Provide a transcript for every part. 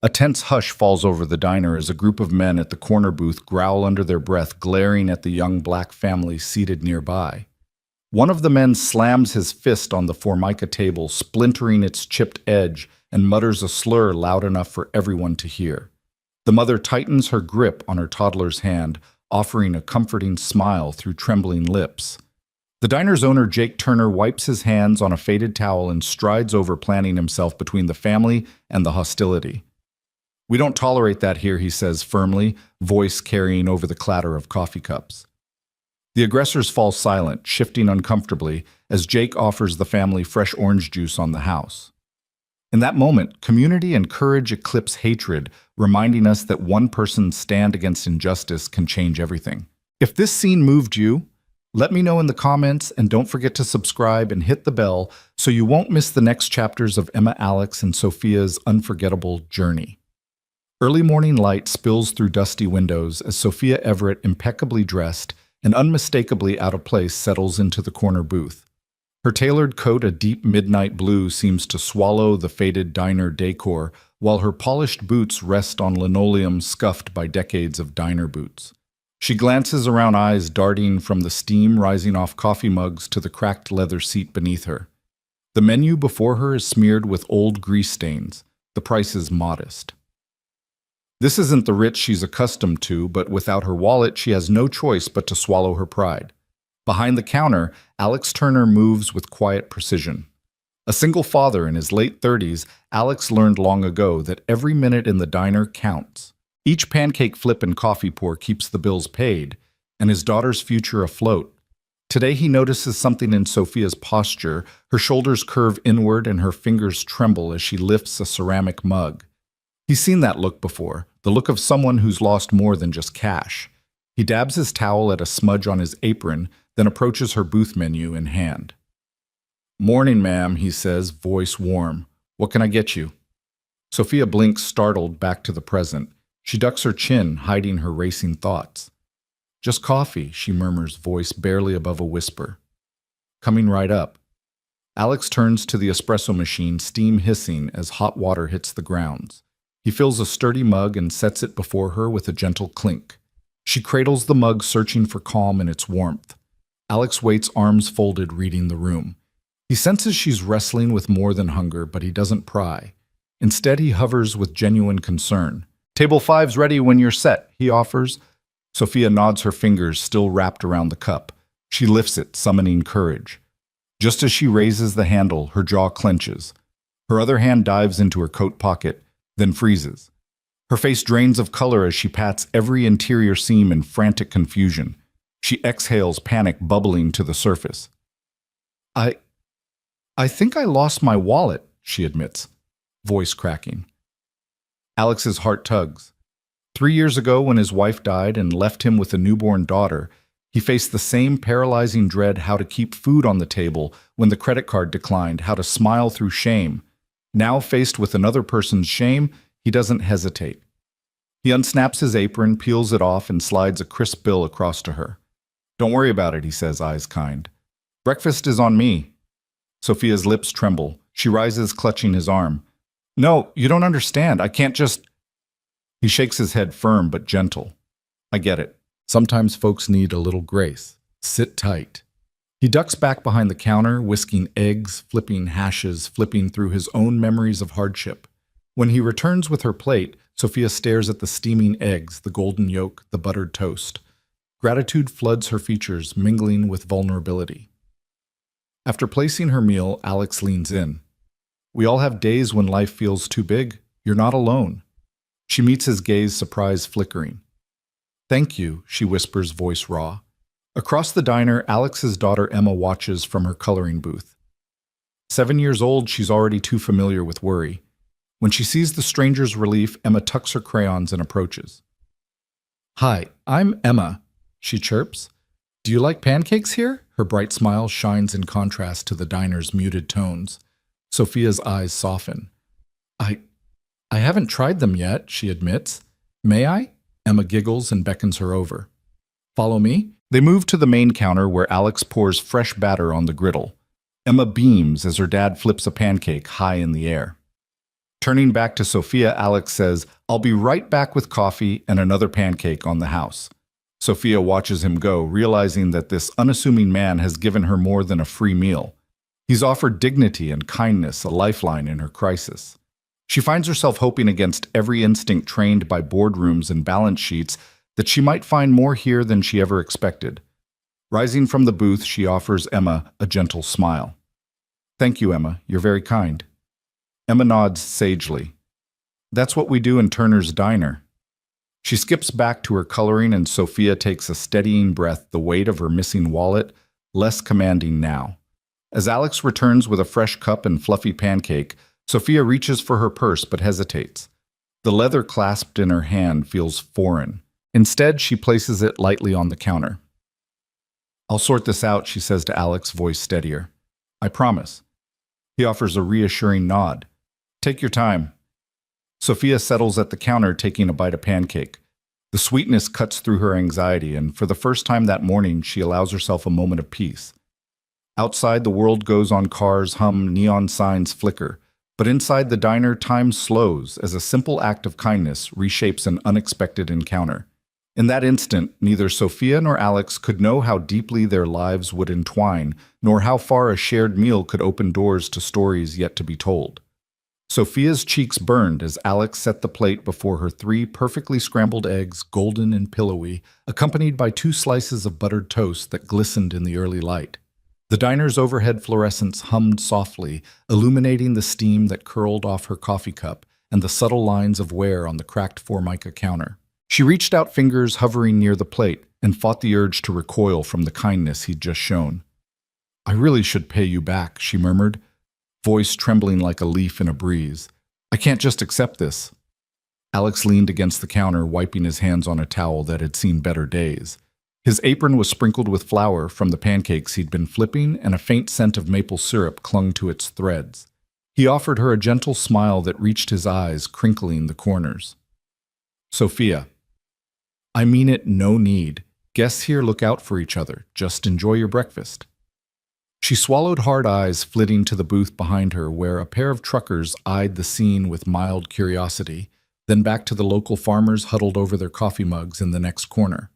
A tense hush falls over the diner as a group of men at the corner booth growl under their breath, glaring at the young black family seated nearby. One of the men slams his fist on the formica table, splintering its chipped edge, and mutters a slur loud enough for everyone to hear. The mother tightens her grip on her toddler's hand, offering a comforting smile through trembling lips. The diner's owner, Jake Turner, wipes his hands on a faded towel and strides over, planting himself between the family and the hostility. "We don't tolerate that here," he says firmly, voice carrying over the clatter of coffee cups. The aggressors fall silent, shifting uncomfortably, as Jake offers the family fresh orange juice on the house. In that moment, community and courage eclipse hatred, reminding us that one person's stand against injustice can change everything. If this scene moved you, let me know in the comments, and don't forget to subscribe and hit the bell so you won't miss the next chapters of Emma, Alex, and Sophia's unforgettable journey. Early morning light spills through dusty windows as Sophia Everett, impeccably dressed and unmistakably out of place, settles into the corner booth. Her tailored coat, a deep midnight blue, seems to swallow the faded diner decor, while her polished boots rest on linoleum scuffed by decades of diner boots. She glances around, eyes darting from the steam rising off coffee mugs to the cracked leather seat beneath her. The menu before her is smeared with old grease stains. The price is modest. This isn't the Ritz she's accustomed to, but without her wallet, she has no choice but to swallow her pride. Behind the counter, Alex Turner moves with quiet precision. A single father in his late 30s, Alex learned long ago that every minute in the diner counts. Each pancake flip and coffee pour keeps the bills paid, and his daughter's future afloat. Today he notices something in Sophia's posture. Her shoulders curve inward and her fingers tremble as she lifts a ceramic mug. He's seen that look before, the look of someone who's lost more than just cash. He dabs his towel at a smudge on his apron, then approaches her booth menu in hand. "Morning, ma'am," he says, voice warm. "What can I get you?" Sophia blinks, startled, back to the present. She ducks her chin, hiding her racing thoughts. "Just coffee," she murmurs, voice barely above a whisper. "Coming right up." Alex turns to the espresso machine, steam hissing as hot water hits the grounds. He fills a sturdy mug and sets it before her with a gentle clink. She cradles the mug, searching for calm in its warmth. Alex waits, arms folded, reading the room. He senses she's wrestling with more than hunger, but he doesn't pry. Instead, he hovers with genuine concern. "Table 5's ready when you're set," he offers. Sophia nods, her fingers still wrapped around the cup. She lifts it, summoning courage. Just as she raises the handle, her jaw clenches. Her other hand dives into her coat pocket, then freezes. Her face drains of color as she pats every interior seam in frantic confusion. She exhales, panic bubbling to the surface. I think I lost my wallet," she admits, voice cracking. Alex's heart tugs. 3 years ago, when his wife died and left him with a newborn daughter, he faced the same paralyzing dread: how to keep food on the table when the credit card declined, how to smile through shame. Now, faced with another person's shame, he doesn't hesitate. He unsnaps his apron, peels it off, and slides a crisp bill across to her. "Don't worry about it," he says, eyes kind. "Breakfast is on me." Sophia's lips tremble. She rises, clutching his arm. "No, you don't understand. I can't just—" He shakes his head, firm but gentle. "I get it. Sometimes folks need a little grace. Sit tight." He ducks back behind the counter, whisking eggs, flipping hashes, flipping through his own memories of hardship. When he returns with her plate, Sophia stares at the steaming eggs, the golden yolk, the buttered toast. Gratitude floods her features, mingling with vulnerability. After placing her meal, Alex leans in. "We all have days when life feels too big. You're not alone." She meets his gaze, surprise flickering. "Thank you," she whispers, voice raw. Across the diner, Alex's daughter Emma watches from her coloring booth. 7 years old, she's already too familiar with worry. When she sees the stranger's relief, Emma tucks her crayons and approaches. "Hi, I'm Emma," she chirps. "Do you like pancakes here?" Her bright smile shines in contrast to the diner's muted tones. Sophia's eyes soften. I haven't tried them yet," she admits. "May I?" Emma giggles and beckons her over. "Follow me." They move to the main counter where Alex pours fresh batter on the griddle. Emma beams as her dad flips a pancake high in the air. Turning back to Sophia, Alex says, "I'll be right back with coffee and another pancake on the house." Sophia watches him go, realizing that this unassuming man has given her more than a free meal. He's offered dignity and kindness, a lifeline in her crisis. She finds herself hoping against every instinct trained by boardrooms and balance sheets that she might find more here than she ever expected. Rising from the booth, she offers Emma a gentle smile. "Thank you, Emma. You're very kind." Emma nods sagely. "That's what we do in Turner's Diner." She skips back to her coloring, and Sophia takes a steadying breath, the weight of her missing wallet less commanding now. As Alex returns with a fresh cup and fluffy pancake, Sophia reaches for her purse but hesitates. The leather clasped in her hand feels foreign. Instead, she places it lightly on the counter. "I'll sort this out," she says to Alex, voice steadier. "I promise." He offers a reassuring nod. "Take your time." Sophia settles at the counter, taking a bite of pancake. The sweetness cuts through her anxiety, and for the first time that morning, she allows herself a moment of peace. Outside, the world goes on, cars hum, neon signs flicker. But inside the diner, time slows as a simple act of kindness reshapes an unexpected encounter. In that instant, neither Sophia nor Alex could know how deeply their lives would entwine, nor how far a shared meal could open doors to stories yet to be told. Sophia's cheeks burned as Alex set the plate before her 3 perfectly scrambled eggs, golden and pillowy, accompanied by 2 slices of buttered toast that glistened in the early light. The diner's overhead fluorescents hummed softly, illuminating the steam that curled off her coffee cup and the subtle lines of wear on the cracked Formica counter. She reached out, fingers hovering near the plate, and fought the urge to recoil from the kindness he'd just shown. "I really should pay you back," she murmured, voice trembling like a leaf in a breeze. "I can't just accept this." Alex leaned against the counter, wiping his hands on a towel that had seen better days. His apron was sprinkled with flour from the pancakes he'd been flipping, and a faint scent of maple syrup clung to its threads. He offered her a gentle smile that reached his eyes, crinkling the corners. "Sophia, I mean it, no need. Guests here look out for each other. Just enjoy your breakfast." She swallowed, hard eyes flitting to the booth behind her, where a pair of truckers eyed the scene with mild curiosity, then back to the local farmers huddled over their coffee mugs in the next corner.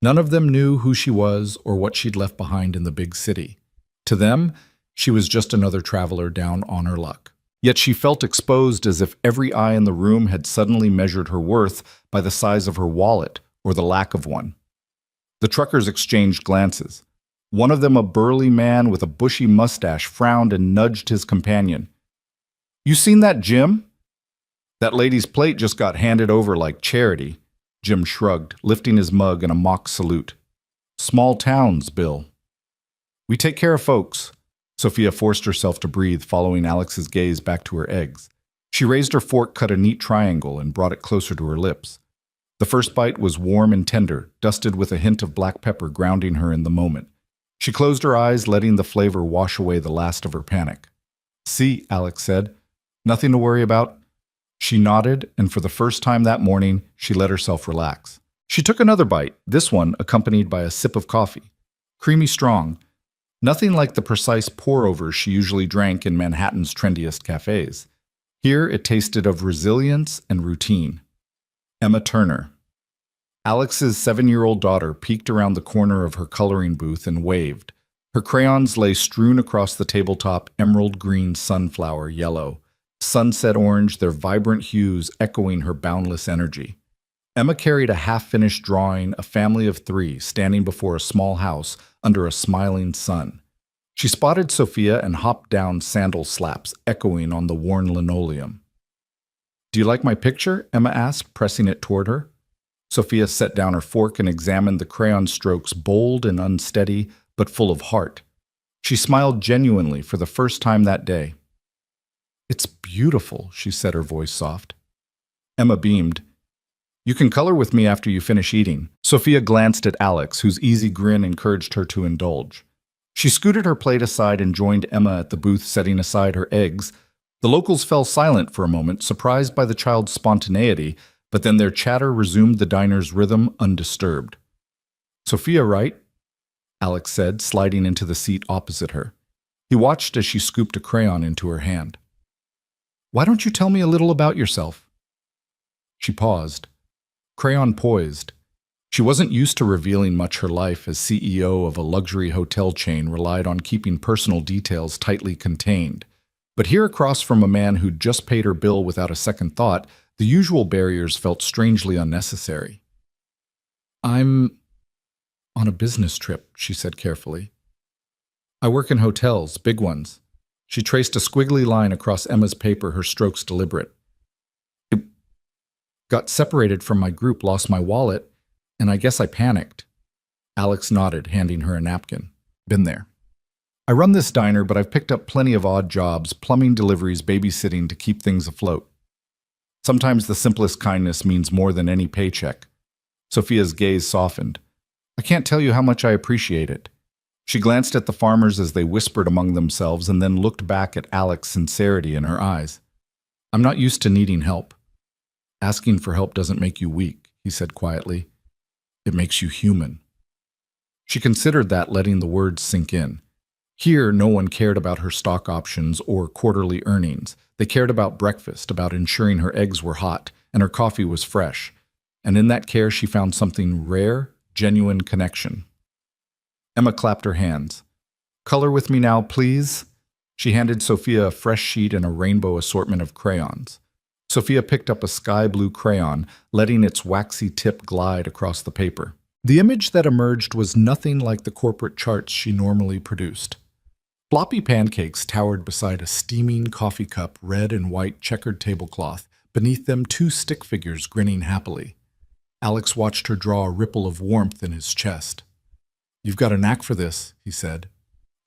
None of them knew who she was or what she'd left behind in the big city. To them, she was just another traveler down on her luck. Yet she felt exposed, as if every eye in the room had suddenly measured her worth by the size of her wallet or the lack of one. The truckers exchanged glances. One of them, a burly man with a bushy mustache, frowned and nudged his companion. "You seen that, Jim?" "That lady's plate just got handed over like charity." Jim shrugged, lifting his mug in a mock salute. "Small towns, Bill." "We take care of folks." Sophia forced herself to breathe, following Alex's gaze back to her eggs. She raised her fork, cut a neat triangle, and brought it closer to her lips. The first bite was warm and tender, dusted with a hint of black pepper, grounding her in the moment. She closed her eyes, letting the flavor wash away the last of her panic. "See," Alex said. "Nothing to worry about." She nodded, and for the first time that morning, she let herself relax. She took another bite, this one accompanied by a sip of coffee. Creamy strong. Nothing like the precise pour-overs she usually drank in Manhattan's trendiest cafes. Here it tasted of resilience and routine. Emma Turner. Alex's 7-year-old daughter peeked around the corner of her coloring booth and waved. Her crayons lay strewn across the tabletop, emerald green, sunflower yellow, sunset orange, their vibrant hues echoing her boundless energy. Emma carried a half-finished drawing, a family of 3, standing before a small house under a smiling sun. She spotted Sophia and hopped down, sandal slaps echoing on the worn linoleum. "Do you like my picture?" Emma asked, pressing it toward her. Sophia set down her fork and examined the crayon strokes, bold and unsteady, but full of heart. She smiled genuinely for the first time that day. "It's beautiful," she said, her voice soft. Emma beamed. "You can color with me after you finish eating." Sophia glanced at Alex, whose easy grin encouraged her to indulge. She scooted her plate aside and joined Emma at the booth, setting aside her eggs. The locals fell silent for a moment, surprised by the child's spontaneity, but then their chatter resumed the diner's rhythm undisturbed. "Sophia, right?" Alex said, sliding into the seat opposite her. He watched as she scooped a crayon into her hand. Why don't you tell me a little about yourself? She paused, crayon poised. She wasn't used to revealing much. Her life as CEO of a luxury hotel chain relied on keeping personal details tightly contained. But here across from a man who'd just paid her bill without a second thought, the usual barriers felt strangely unnecessary. I'm on a business trip, she said carefully. I work in hotels, big ones. She traced a squiggly line across Emma's paper, her strokes deliberate. I got separated from my group, lost my wallet, and I guess I panicked. Alex nodded, handing her a napkin. Been there. I run this diner, but I've picked up plenty of odd jobs, plumbing deliveries, babysitting to keep things afloat. Sometimes the simplest kindness means more than any paycheck. Sophia's gaze softened. I can't tell you how much I appreciate it. She glanced at the farmers as they whispered among themselves and then looked back at Alex's sincerity in her eyes. I'm not used to needing help. Asking for help doesn't make you weak, he said quietly. It makes you human. She considered that, letting the words sink in. Here, no one cared about her stock options or quarterly earnings. They cared about breakfast, about ensuring her eggs were hot and her coffee was fresh. And in that care, she found something rare, genuine connection. Emma clapped her hands. Color with me now, please. She handed Sophia a fresh sheet and a rainbow assortment of crayons. Sophia picked up a sky blue crayon, letting its waxy tip glide across the paper. The image that emerged was nothing like the corporate charts she normally produced. Floppy pancakes towered beside a steaming coffee cup, red and white checkered tablecloth. Beneath them, two stick figures grinning happily. Alex watched her draw a ripple of warmth in his chest. You've got a knack for this, he said.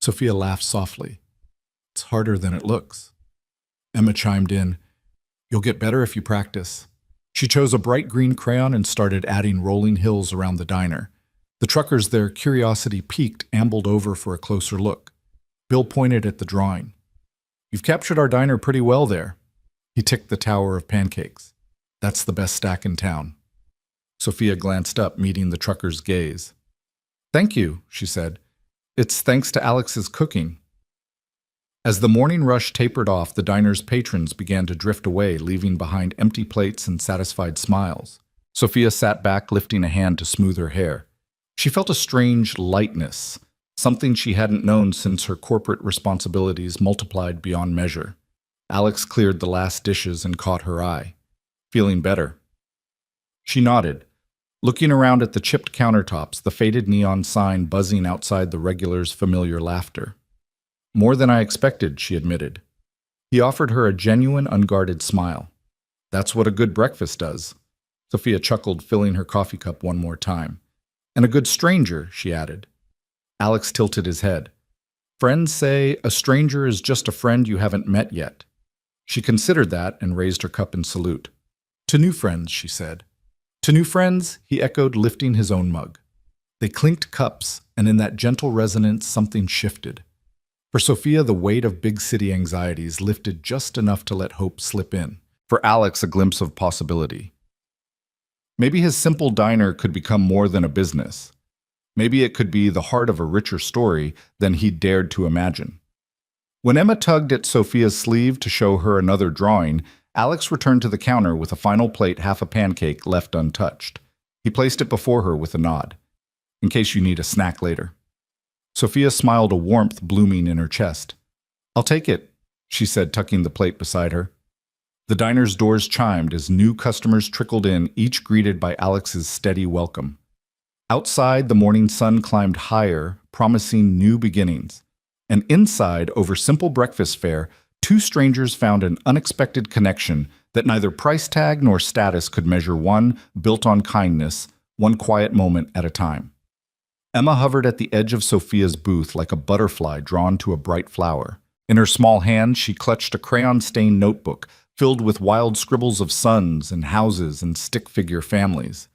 Sophia laughed softly. It's harder than it looks. Emma chimed in. You'll get better if you practice. She chose a bright green crayon and started adding rolling hills around the diner. The truckers, their curiosity piqued, ambled over for a closer look. Bill pointed at the drawing. You've captured our diner pretty well there. He ticked the tower of pancakes. That's the best stack in town. Sophia glanced up, meeting the trucker's gaze. Thank you, she said. It's thanks to Alex's cooking. As the morning rush tapered off, the diner's patrons began to drift away, leaving behind empty plates and satisfied smiles. Sophia sat back, lifting a hand to smooth her hair. She felt a strange lightness, something she hadn't known since her corporate responsibilities multiplied beyond measure. Alex cleared the last dishes and caught her eye. Feeling better. She nodded, looking around at the chipped countertops, the faded neon sign buzzing outside the regulars' familiar laughter. More than I expected, she admitted. He offered her a genuine, unguarded smile. That's what a good breakfast does. Sophia chuckled, filling her coffee cup one more time. And a good stranger, she added. Alex tilted his head. Friends say a stranger is just a friend you haven't met yet. She considered that and raised her cup in salute. To new friends, she said. To new friends, he echoed, lifting his own mug. They clinked cups, and in that gentle resonance, something shifted. For Sophia, the weight of big city anxieties lifted just enough to let hope slip in. For Alex, a glimpse of possibility. Maybe his simple diner could become more than a business. Maybe it could be the heart of a richer story than he'd dared to imagine. When Emma tugged at Sophia's sleeve to show her another drawing, Alex returned to the counter with a final plate, half a pancake left untouched. He placed it before her with a nod. In case you need a snack later. Sophia smiled, a warmth blooming in her chest. I'll take it, she said, tucking the plate beside her. The diner's doors chimed as new customers trickled in, each greeted by Alex's steady welcome. Outside, the morning sun climbed higher, promising new beginnings. And inside, over simple breakfast fare, two strangers found an unexpected connection that neither price tag nor status could measure, one built on kindness, one quiet moment at a time. Emma hovered at the edge of Sophia's booth like a butterfly drawn to a bright flower. In her small hand, she clutched a crayon-stained notebook filled with wild scribbles of suns and houses and stick-figure families.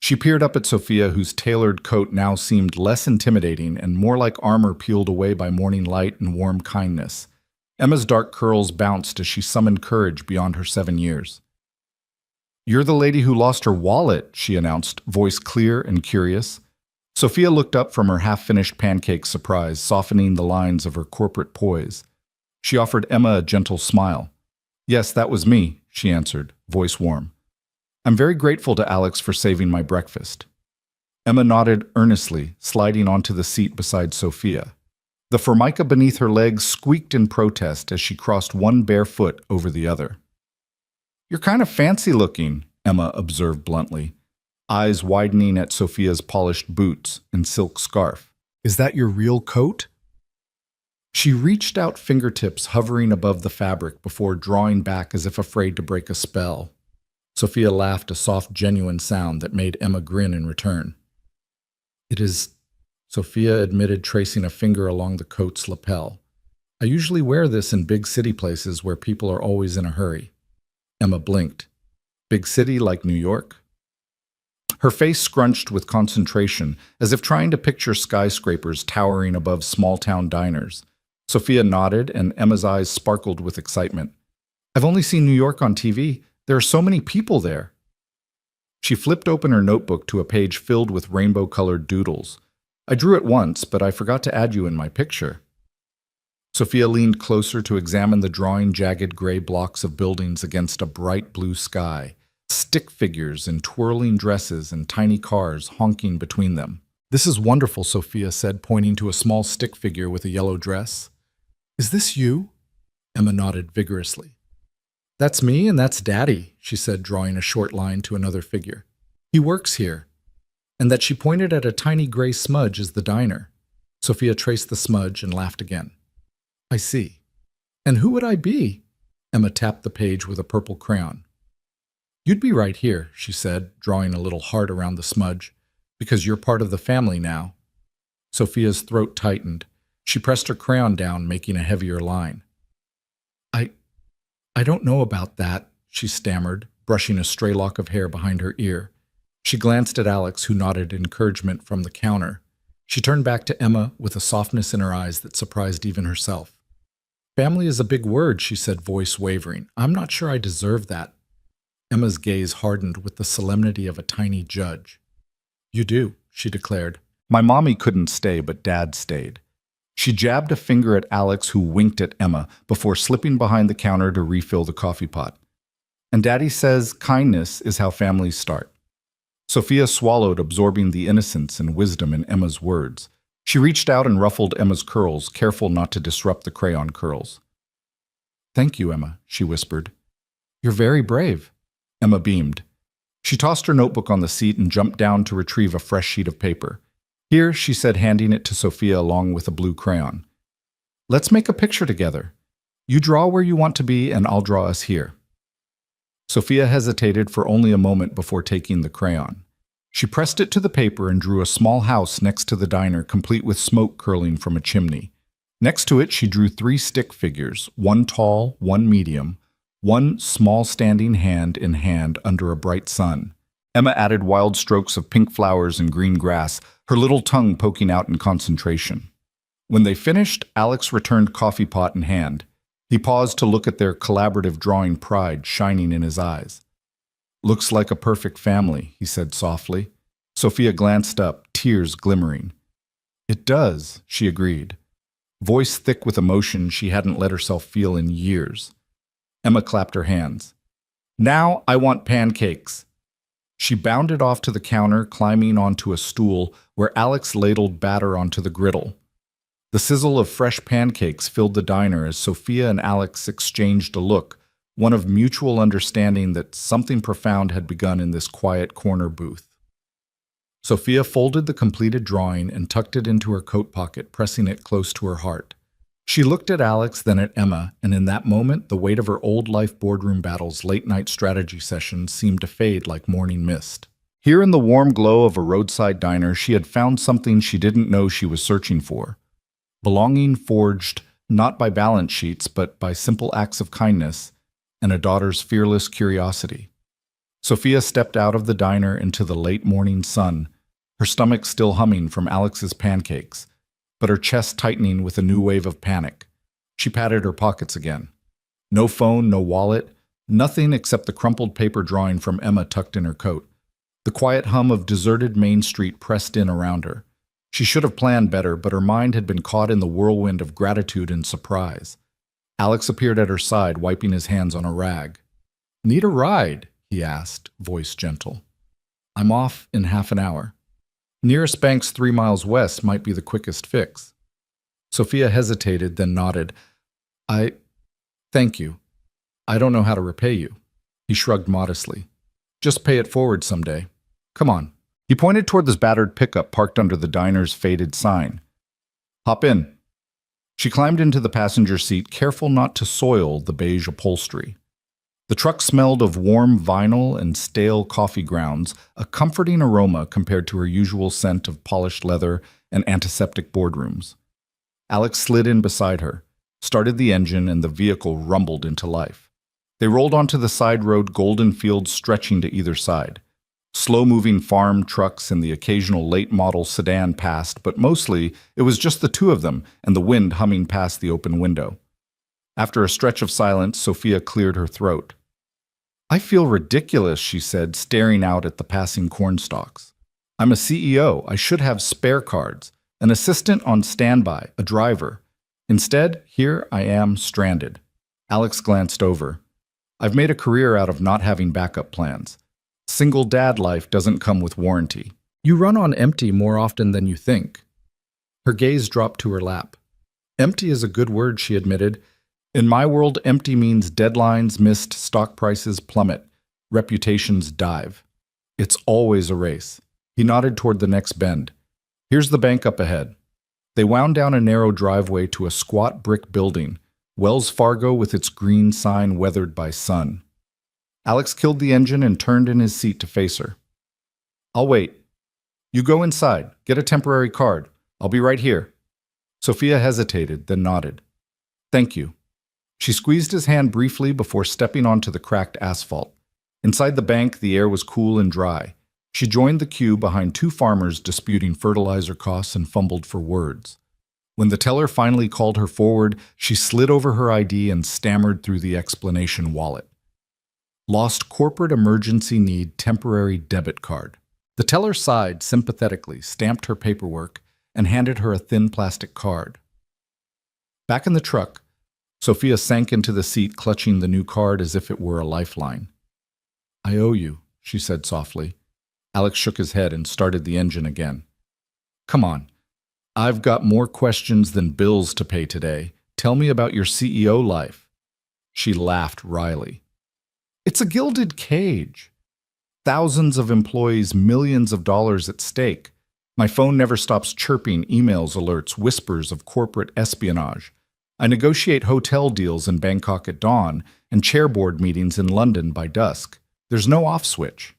She peered up at Sophia, whose tailored coat now seemed less intimidating and more like armor peeled away by morning light and warm kindness. Emma's dark curls bounced as she summoned courage beyond her 7 years. You're the lady who lost her wallet, she announced, voice clear and curious. Sophia looked up from her half-finished pancake, surprise, softening the lines of her corporate poise. She offered Emma a gentle smile. Yes, that was me, she answered, voice warm. I'm very grateful to Alex for saving my breakfast. Emma nodded earnestly, sliding onto the seat beside Sophia. The formica beneath her legs squeaked in protest as she crossed one bare foot over the other. You're kind of fancy looking, Emma observed bluntly, eyes widening at Sophia's polished boots and silk scarf. Is that your real coat? She reached out, fingertips hovering above the fabric before drawing back as if afraid to break a spell. Sophia laughed, a soft, genuine sound that made Emma grin in return. It is, Sophia admitted, tracing a finger along the coat's lapel. I usually wear this in big city places where people are always in a hurry. Emma blinked. Big city like New York? Her face scrunched with concentration, as if trying to picture skyscrapers towering above small-town diners. Sophia nodded, and Emma's eyes sparkled with excitement. I've only seen New York on TV. There are so many people there. She flipped open her notebook to a page filled with rainbow-colored doodles. I drew it once, but I forgot to add you in my picture. Sophia leaned closer to examine the drawing jagged gray blocks of buildings against a bright blue sky, stick figures in twirling dresses and tiny cars honking between them. This is wonderful, Sophia said, pointing to a small stick figure with a yellow dress. Is this you? Emma nodded vigorously. That's me and that's Daddy, she said, drawing a short line to another figure. He works here. And that she pointed at a tiny gray smudge as the diner. Sophia traced the smudge and laughed again. I see. And who would I be? Emma tapped the page with a purple crayon. You'd be right here, she said, drawing a little heart around the smudge, because you're part of the family now. Sophia's throat tightened. She pressed her crayon down, making a heavier line. I don't know about that, she stammered, brushing a stray lock of hair behind her ear. She glanced at Alex, who nodded encouragement from the counter. She turned back to Emma with a softness in her eyes that surprised even herself. Family is a big word, she said, voice wavering. I'm not sure I deserve that. Emma's gaze hardened with the solemnity of a tiny judge. You do, she declared. My mommy couldn't stay, but Dad stayed. She jabbed a finger at Alex, who winked at Emma, before slipping behind the counter to refill the coffee pot. And Daddy says kindness is how families start. Sophia swallowed, absorbing the innocence and wisdom in Emma's words. She reached out and ruffled Emma's curls, careful not to disrupt the crayon curls. Thank you, Emma, she whispered. You're very brave. Emma beamed. She tossed her notebook on the seat and jumped down to retrieve a fresh sheet of paper. Here, she said, handing it to Sophia along with a blue crayon. Let's make a picture together. You draw where you want to be, and I'll draw us here. Sophia hesitated for only a moment before taking the crayon. She pressed it to the paper and drew a small house next to the diner, complete with smoke curling from a chimney. Next to it, she drew 3 stick figures, one tall, one medium, one small standing hand in hand under a bright sun. Emma added wild strokes of pink flowers and green grass, her little tongue poking out in concentration. When they finished, Alex returned coffee pot in hand. He paused to look at their collaborative drawing, pride shining in his eyes. Looks like a perfect family, he said softly. Sophia glanced up, tears glimmering. It does, she agreed. Voice thick with emotion she hadn't let herself feel in years. Emma clapped her hands. Now I want pancakes. She bounded off to the counter, climbing onto a stool where Alex ladled batter onto the griddle. The sizzle of fresh pancakes filled the diner as Sophia and Alex exchanged a look, one of mutual understanding that something profound had begun in this quiet corner booth. Sophia folded the completed drawing and tucked it into her coat pocket, pressing it close to her heart. She looked at Alex, then at Emma, and in that moment, the weight of her old-life boardroom battles, late-night strategy sessions seemed to fade like morning mist. Here in the warm glow of a roadside diner, she had found something she didn't know she was searching for. Belonging forged not by balance sheets, but by simple acts of kindness and a daughter's fearless curiosity. Sophia stepped out of the diner into the late morning sun, her stomach still humming from Alex's pancakes, but her chest tightening with a new wave of panic. She patted her pockets again. No phone, no wallet, nothing except the crumpled paper drawing from Emma tucked in her coat. The quiet hum of deserted Main Street pressed in around her. She should have planned better, but her mind had been caught in the whirlwind of gratitude and surprise. Alex appeared at her side, wiping his hands on a rag. "Need a ride?" he asked, voice gentle. "I'm off in half an hour. Nearest bank's 3 miles west might be the quickest fix." Sophia hesitated, then nodded. Thank you. I don't know how to repay you." He shrugged modestly. "Just pay it forward someday. Come on." He pointed toward this battered pickup parked under the diner's faded sign. "Hop in." She climbed into the passenger seat, careful not to soil the beige upholstery. The truck smelled of warm vinyl and stale coffee grounds, a comforting aroma compared to her usual scent of polished leather and antiseptic boardrooms. Alex slid in beside her, started the engine, and the vehicle rumbled into life. They rolled onto the side road, golden fields stretching to either side. Slow-moving farm trucks and the occasional late-model sedan passed, but mostly it was just the two of them and the wind humming past the open window. After a stretch of silence, Sophia cleared her throat. "I feel ridiculous," she said, staring out at the passing cornstalks. "I'm a CEO. I should have spare cards, an assistant on standby, a driver. Instead, here I am stranded." Alex glanced over. "I've made a career out of not having backup plans. Single dad life doesn't come with warranty. You run on empty more often than you think." Her gaze dropped to her lap. "Empty is a good word," she admitted. "In my world, empty means deadlines missed, stock prices plummet, reputations dive. It's always a race." He nodded toward the next bend. "Here's the bank up ahead." They wound down a narrow driveway to a squat brick building, Wells Fargo with its green sign weathered by sun. Alex killed the engine and turned in his seat to face her. "I'll wait. You go inside, get a temporary card. I'll be right here." Sophia hesitated, then nodded. "Thank you." She squeezed his hand briefly before stepping onto the cracked asphalt. Inside the bank, the air was cool and dry. She joined the queue behind two farmers disputing fertilizer costs and fumbled for words. When the teller finally called her forward, she slid over her ID and stammered through the explanation wallet. "Lost corporate emergency need temporary debit card." The teller sighed sympathetically, stamped her paperwork, and handed her a thin plastic card. Back in the truck, Sophia sank into the seat, clutching the new card as if it were a lifeline. "I owe you," she said softly. Alex shook his head and started the engine again. "Come on. I've got more questions than bills to pay today. Tell me about your CEO life." She laughed wryly. "It's a gilded cage. Thousands of employees, millions of dollars at stake. My phone never stops chirping, emails, alerts, whispers of corporate espionage. I negotiate hotel deals in Bangkok at dawn and chair board meetings in London by dusk. There's no off switch."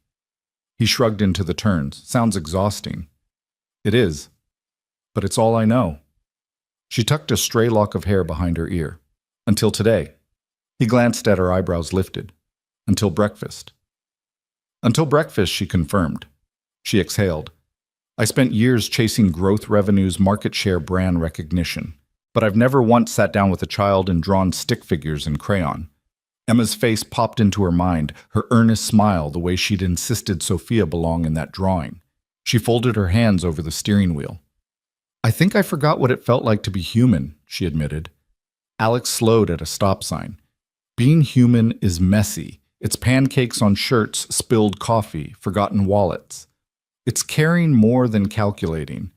He shrugged into the turns. "Sounds exhausting." "It is. But it's all I know." She tucked a stray lock of hair behind her ear. "Until today." He glanced at her, eyebrows lifted. "Until breakfast." "Until breakfast," she confirmed. She exhaled. "I spent years chasing growth revenues, market share, brand recognition. But I've never once sat down with a child and drawn stick figures in crayon." Emma's face popped into her mind, her earnest smile, the way she'd insisted Sophia belong in that drawing. She folded her hands over the steering wheel. "I think I forgot what it felt like to be human," she admitted. Alex slowed at a stop sign. "Being human is messy. It's pancakes on shirts, spilled coffee, forgotten wallets. It's caring more than calculating."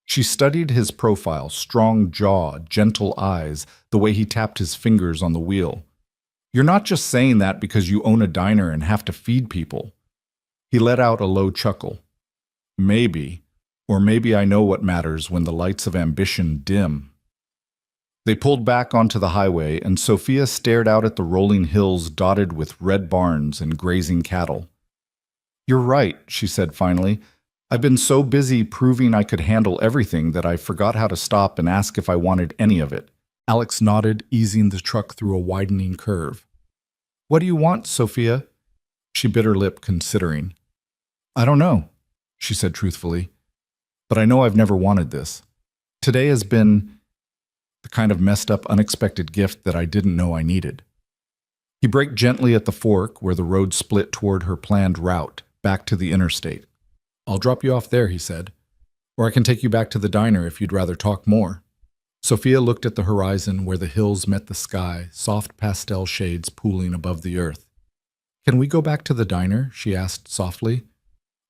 She studied his profile, strong jaw, gentle eyes, the way he tapped his fingers on the wheel. "You're not just saying that because you own a diner and have to feed people." He let out a low chuckle. "Maybe, or maybe I know what matters when the lights of ambition dim." They pulled back onto the highway, and Sophia stared out at the rolling hills dotted with red barns and grazing cattle. "You're right," she said finally. "I've been so busy proving I could handle everything that I forgot how to stop and ask if I wanted any of it." Alex nodded, easing the truck through a widening curve. "What do you want, Sophia?" She bit her lip, considering. "I don't know," she said truthfully. "But I know I've never wanted this. Today has been the kind of messed up, unexpected gift that I didn't know I needed." He braked gently at the fork where the road split toward her planned route, back to the interstate. "I'll drop you off there," he said. "Or I can take you back to the diner if you'd rather talk more." Sophia looked at the horizon where the hills met the sky, soft pastel shades pooling above the earth. "Can we go back to the diner?" she asked softly.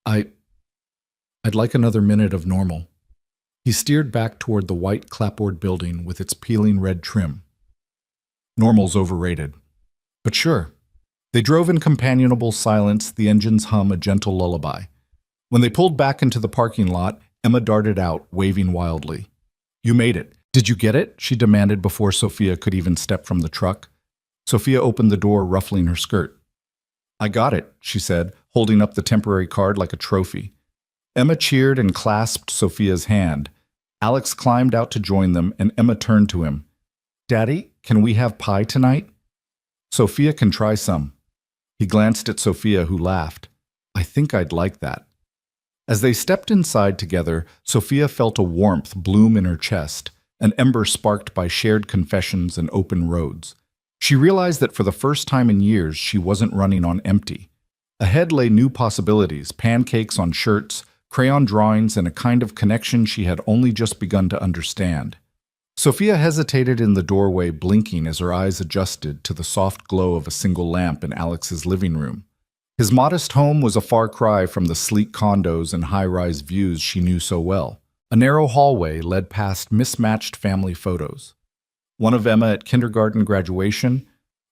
I'd like another minute of normal." He steered back toward the white clapboard building with its peeling red trim. "Normal's overrated. But sure." They drove in companionable silence, the engines hum a gentle lullaby. When they pulled back into the parking lot, Emma darted out, waving wildly. "You made it. Did you get it?" she demanded before Sophia could even step from the truck. Sophia opened the door, ruffling her skirt. "I got it," she said, holding up the temporary card like a trophy. Emma cheered and clasped Sophia's hand. Alex climbed out to join them, and Emma turned to him. "Daddy, can we have pie tonight?" "Sophia can try some." He glanced at Sophia, who laughed. "I think I'd like that." As they stepped inside together, Sophia felt a warmth bloom in her chest, an ember sparked by shared confessions and open roads. She realized that for the first time in years, she wasn't running on empty. Ahead lay new possibilities, pancakes on shirts, crayon drawings, and a kind of connection she had only just begun to understand. Sophia hesitated in the doorway, blinking as her eyes adjusted to the soft glow of a single lamp in Alex's living room. His modest home was a far cry from the sleek condos and high-rise views she knew so well. A narrow hallway led past mismatched family photos. One of Emma at kindergarten graduation,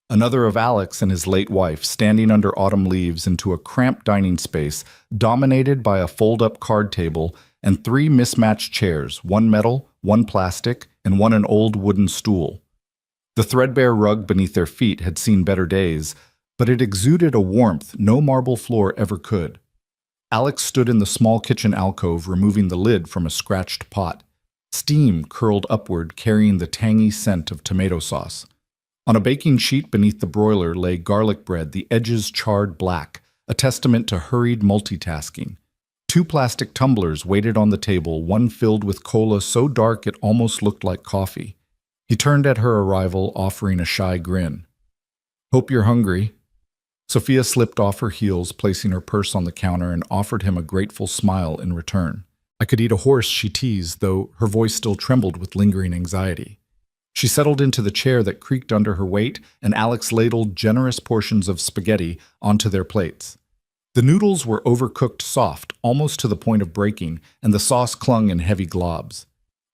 another of Alex and his late wife standing under autumn leaves into a cramped dining space dominated by a fold-up card table and 3 mismatched chairs, one metal, one plastic, and one an old wooden stool. The threadbare rug beneath their feet had seen better days, but it exuded a warmth no marble floor ever could. Alex stood in the small kitchen alcove, removing the lid from a scratched pot. Steam curled upward, carrying the tangy scent of tomato sauce. On a baking sheet beneath the broiler lay garlic bread, the edges charred black, a testament to hurried multitasking. 2 plastic tumblers waited on the table, one filled with cola so dark it almost looked like coffee. He turned at her arrival, offering a shy grin. "Hope you're hungry." Sophia slipped off her heels, placing her purse on the counter, and offered him a grateful smile in return. "I could eat a horse," she teased, though her voice still trembled with lingering anxiety. She settled into the chair that creaked under her weight, and Alex ladled generous portions of spaghetti onto their plates. The noodles were overcooked soft, almost to the point of breaking, and the sauce clung in heavy globs.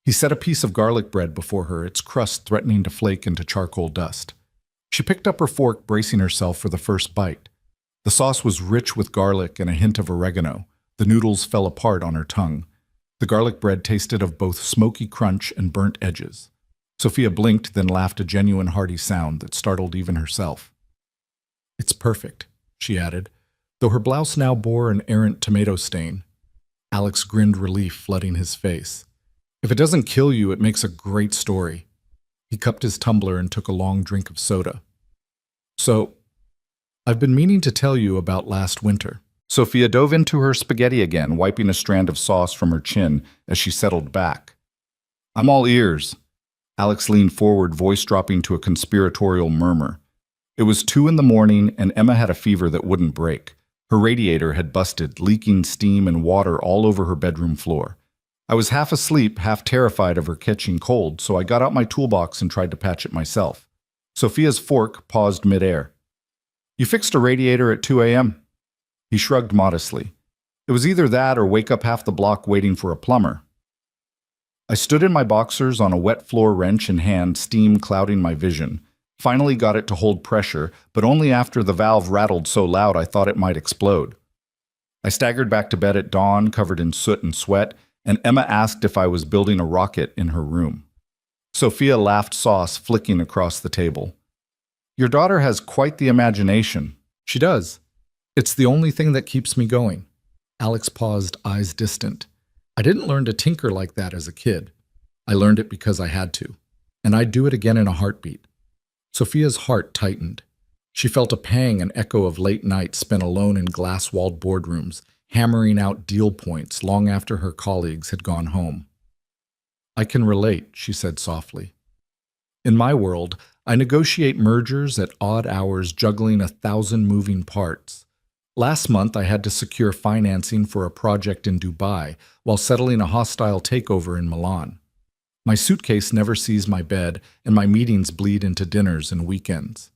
He set a piece of garlic bread before her, its crust threatening to flake into charcoal dust. She picked up her fork, bracing herself for the first bite. The sauce was rich with garlic and a hint of oregano. The noodles fell apart on her tongue. The garlic bread tasted of both smoky crunch and burnt edges. Sophia blinked, then laughed a genuine hearty sound that startled even herself. "It's perfect," she added, though her blouse now bore an errant tomato stain. Alex grinned relief, flooding his face. "If it doesn't kill you, it makes a great story." He cupped his tumbler and took a long drink of soda. "So, I've been meaning to tell you about last winter." Sophia dove into her spaghetti again, wiping a strand of sauce from her chin as she settled back. "I'm all ears." Alex leaned forward, voice dropping to a conspiratorial murmur. It was 2 in the morning, and Emma had a fever that wouldn't break. Her radiator had busted, leaking steam and water all over her bedroom floor. I was half asleep, half terrified of her catching cold, so I got out my toolbox and tried to patch it myself. Sophia's fork paused midair. "You fixed a radiator at 2 a.m.? He shrugged modestly. "It was either that or wake up half the block waiting for a plumber." I stood in my boxers on a wet floor, wrench in hand, steam clouding my vision. Finally got it to hold pressure, but only after the valve rattled so loud I thought it might explode. I staggered back to bed at dawn, covered in soot and sweat, and Emma asked if I was building a rocket in her room. Sophia laughed, sauce flicking across the table. "Your daughter has quite the imagination." "She does. It's the only thing that keeps me going." Alex paused, eyes distant. "I didn't learn to tinker like that as a kid. I learned it because I had to. And I'd do it again in a heartbeat." Sophia's heart tightened. She felt a pang, an echo of late nights spent alone in glass-walled boardrooms, hammering out deal points long after her colleagues had gone home. "I can relate," she said softly. "In my world, I negotiate mergers at odd hours, juggling 1,000 moving parts. Last month, I had to secure financing for a project in Dubai while settling a hostile takeover in Milan. My suitcase never sees my bed, and my meetings bleed into dinners and weekends.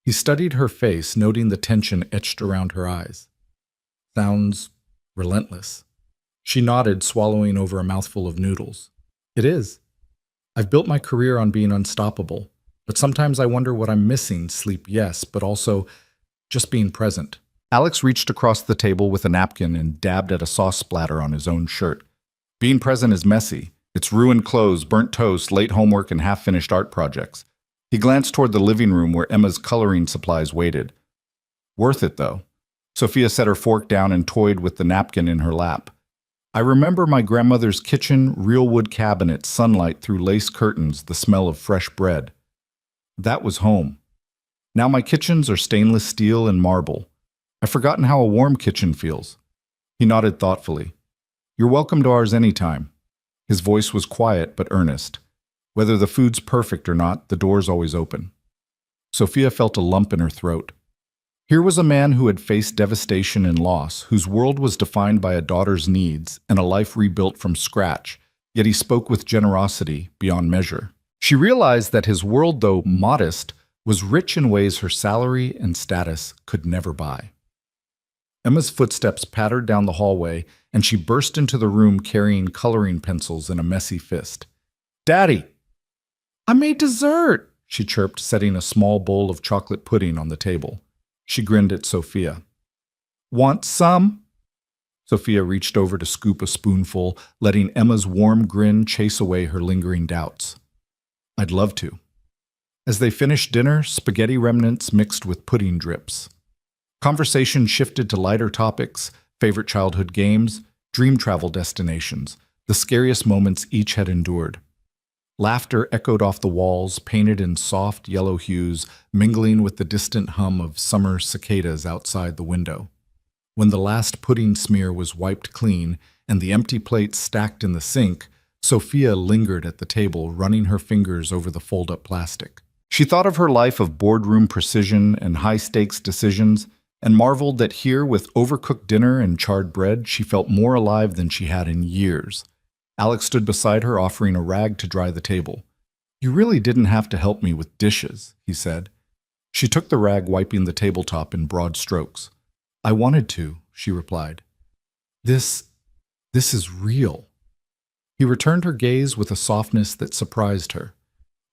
He studied her face, noting the tension etched around her eyes. Sounds relentless. She nodded, swallowing over a mouthful of noodles. It is. I've built my career on being unstoppable, but sometimes I wonder what I'm missing. Sleep, yes, but also just being present. Alex reached across the table with a napkin and dabbed at a sauce splatter on his own shirt. Being present is messy. It's ruined clothes, burnt toast, late homework, and half-finished art projects. He glanced toward the living room where Emma's coloring supplies waited. Worth it, though. Sophia set her fork down and toyed with the napkin in her lap. I remember my grandmother's kitchen, real wood cabinet, sunlight through lace curtains, the smell of fresh bread. That was home. Now my kitchens are stainless steel and marble. I've forgotten how a warm kitchen feels. He nodded thoughtfully. You're welcome to ours anytime. His voice was quiet but earnest. Whether the food's perfect or not, the door's always open. Sophia felt a lump in her throat. Here was a man who had faced devastation and loss, whose world was defined by a daughter's needs and a life rebuilt from scratch, yet he spoke with generosity beyond measure. She realized that his world, though modest, was rich in ways her salary and status could never buy. Emma's footsteps pattered down the hallway, and she burst into the room carrying coloring pencils in a messy fist. "Daddy!" "I made dessert," she chirped, setting a small bowl of chocolate pudding on the table. She grinned at Sophia. "Want some?" Sophia reached over to scoop a spoonful, letting Emma's warm grin chase away her lingering doubts. "I'd love to." As they finished dinner, spaghetti remnants mixed with pudding drips. Conversation shifted to lighter topics, favorite childhood games, dream travel destinations, the scariest moments each had endured. Laughter echoed off the walls, painted in soft yellow hues, mingling with the distant hum of summer cicadas outside the window. When the last pudding smear was wiped clean and the empty plates stacked in the sink, Sophia lingered at the table, running her fingers over the fold-up plastic. She thought of her life of boardroom precision and high-stakes decisions, and marveled that here, with overcooked dinner and charred bread, she felt more alive than she had in years. Alex stood beside her, offering a rag to dry the table. "You really didn't have to help me with dishes," he said. She took the rag, wiping the tabletop in broad strokes. "I wanted to," she replied. This is real." He returned her gaze with a softness that surprised her.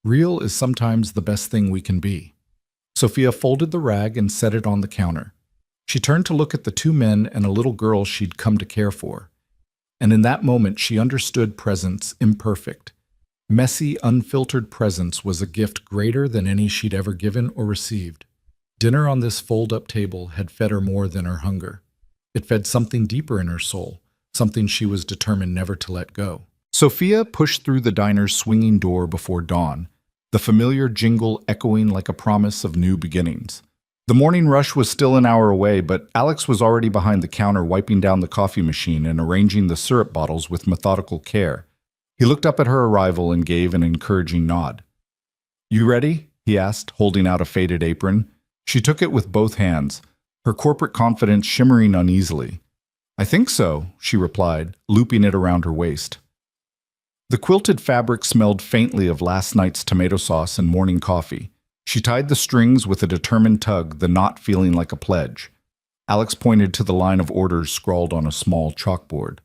Real is sometimes the best thing we can be. Sophia folded the rag and set it on the counter. She turned to look at the two men and a little girl she'd come to care for. And in that moment, she understood presence imperfect. Messy, unfiltered presence was a gift greater than any she'd ever given or received. Dinner on this fold-up table had fed her more than her hunger. It fed something deeper in her soul, something she was determined never to let go. Sophia pushed through the diner's swinging door before dawn, the familiar jingle echoing like a promise of new beginnings. The morning rush was still an hour away, but Alex was already behind the counter wiping down the coffee machine and arranging the syrup bottles with methodical care. He looked up at her arrival and gave an encouraging nod. "You ready?" he asked, holding out a faded apron. She took it with both hands, her corporate confidence shimmering uneasily. "I think so," she replied, looping it around her waist. The quilted fabric smelled faintly of last night's tomato sauce and morning coffee. She tied the strings with a determined tug, the knot feeling like a pledge. Alex pointed to the line of orders scrawled on a small chalkboard.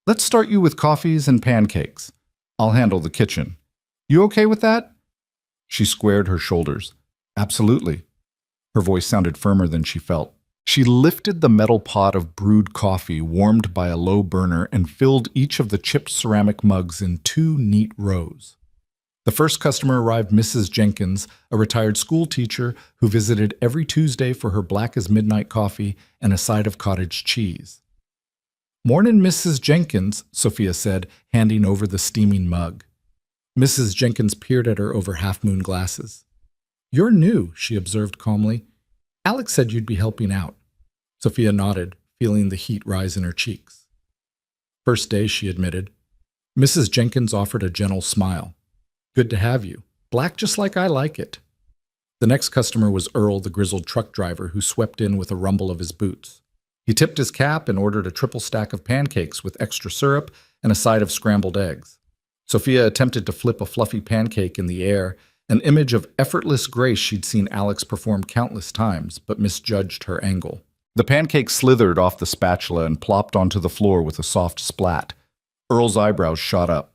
"Let's start you with coffees and pancakes. I'll handle the kitchen. You okay with that?" She squared her shoulders. "Absolutely." Her voice sounded firmer than she felt. She lifted the metal pot of brewed coffee warmed by a low burner and filled each of the chipped ceramic mugs in 2 neat rows. The first customer arrived, Mrs. Jenkins, a retired school teacher who visited every Tuesday for her black-as-midnight coffee and a side of cottage cheese. "Mornin', Mrs. Jenkins," Sophia said, handing over the steaming mug. Mrs. Jenkins peered at her over half-moon glasses. "You're new," she observed calmly. "Alex said you'd be helping out." Sophia nodded, feeling the heat rise in her cheeks. "First day," she admitted. Mrs. Jenkins offered a gentle smile. "Good to have you. Black just like I like it." The next customer was Earl, the grizzled truck driver, who swept in with a rumble of his boots. He tipped his cap and ordered a triple stack of pancakes with extra syrup and a side of scrambled eggs. Sophia attempted to flip a fluffy pancake in the air, an image of effortless grace she'd seen Alex perform countless times, but misjudged her angle. The pancake slithered off the spatula and plopped onto the floor with a soft splat. Earl's eyebrows shot up.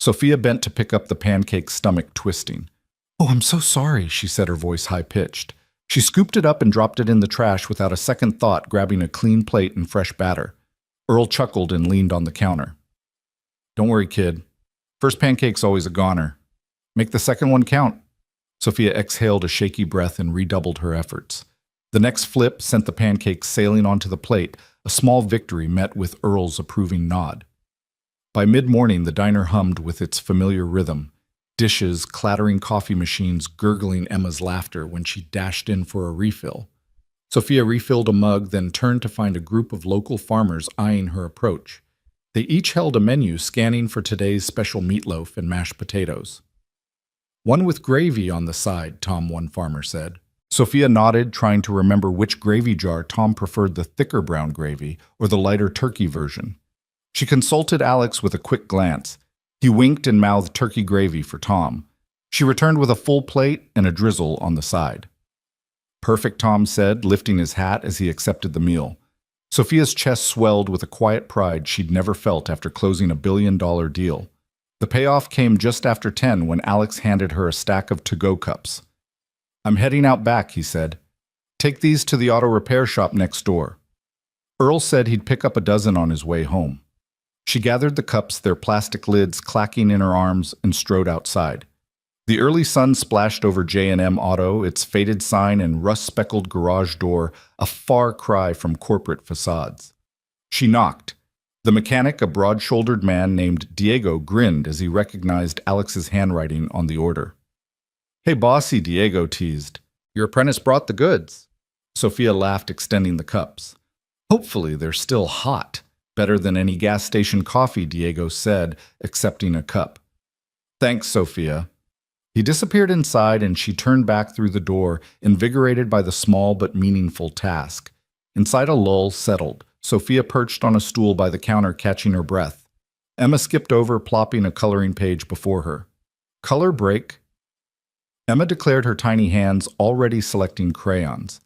Sophia bent to pick up the pancake's stomach, twisting. "Oh, I'm so sorry," she said, her voice high-pitched. She scooped it up and dropped it in the trash without a second thought, grabbing a clean plate and fresh batter. Earl chuckled and leaned on the counter. "Don't worry, kid. First pancake's always a goner. Make the second one count." Sophia exhaled a shaky breath and redoubled her efforts. The next flip sent the pancake sailing onto the plate, a small victory met with Earl's approving nod. By mid-morning, the diner hummed with its familiar rhythm. Dishes, clattering coffee machines, gurgling Emma's laughter when she dashed in for a refill. Sophia refilled a mug, then turned to find a group of local farmers eyeing her approach. They each held a menu, scanning for today's special meatloaf and mashed potatoes. "One with gravy on the side," Tom, one farmer said. Sophia nodded, trying to remember which gravy jar Tom preferred, the thicker brown gravy or the lighter turkey version. She consulted Alex with a quick glance. He winked and mouthed turkey gravy for Tom. She returned with a full plate and a drizzle on the side. "Perfect," Tom said, lifting his hat as he accepted the meal. Sophia's chest swelled with a quiet pride she'd never felt after closing a billion-dollar deal. The payoff came just after 10 when Alex handed her a stack of to-go cups. "I'm heading out back," he said. "Take these to the auto repair shop next door." Earl said he'd pick up a dozen on his way home. She gathered the cups, their plastic lids clacking in her arms, and strode outside. The early sun splashed over J&M Auto, its faded sign and rust-speckled garage door, a far cry from corporate facades. She knocked. The mechanic, a broad-shouldered man named Diego, grinned as he recognized Alex's handwriting on the order. "Hey, bossy," Diego teased. "Your apprentice brought the goods." Sophia laughed, extending the cups. "Hopefully they're still hot. Better than any gas station coffee," Diego said, accepting a cup. "Thanks, Sophia." He disappeared inside, and she turned back through the door, invigorated by the small but meaningful task. Inside, a lull settled. Sophia perched on a stool by the counter, catching her breath. Emma skipped over, plopping a coloring page before her. "Color break." Emma declared, her tiny hands already selecting crayons.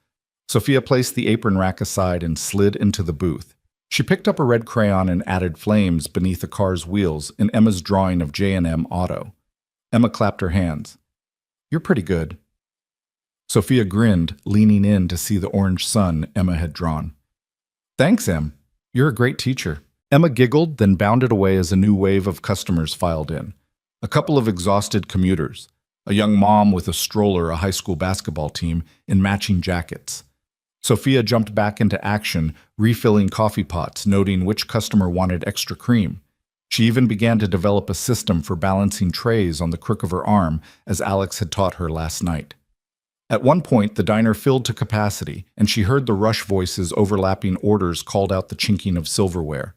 Sophia placed the apron rack aside and slid into the booth. She picked up a red crayon and added flames beneath a car's wheels in Emma's drawing of J&M Auto. Emma clapped her hands. "You're pretty good." Sophia grinned, leaning in to see the orange sun Emma had drawn. "Thanks, Em. You're a great teacher." Emma giggled, then bounded away as a new wave of customers filed in. A couple of exhausted commuters, a young mom with a stroller, a high school basketball team, in matching jackets. Sophia jumped back into action, refilling coffee pots, noting which customer wanted extra cream. She even began to develop a system for balancing trays on the crook of her arm, as Alex had taught her last night. At one point, the diner filled to capacity, and she heard the rush voices overlapping orders called out the chinking of silverware.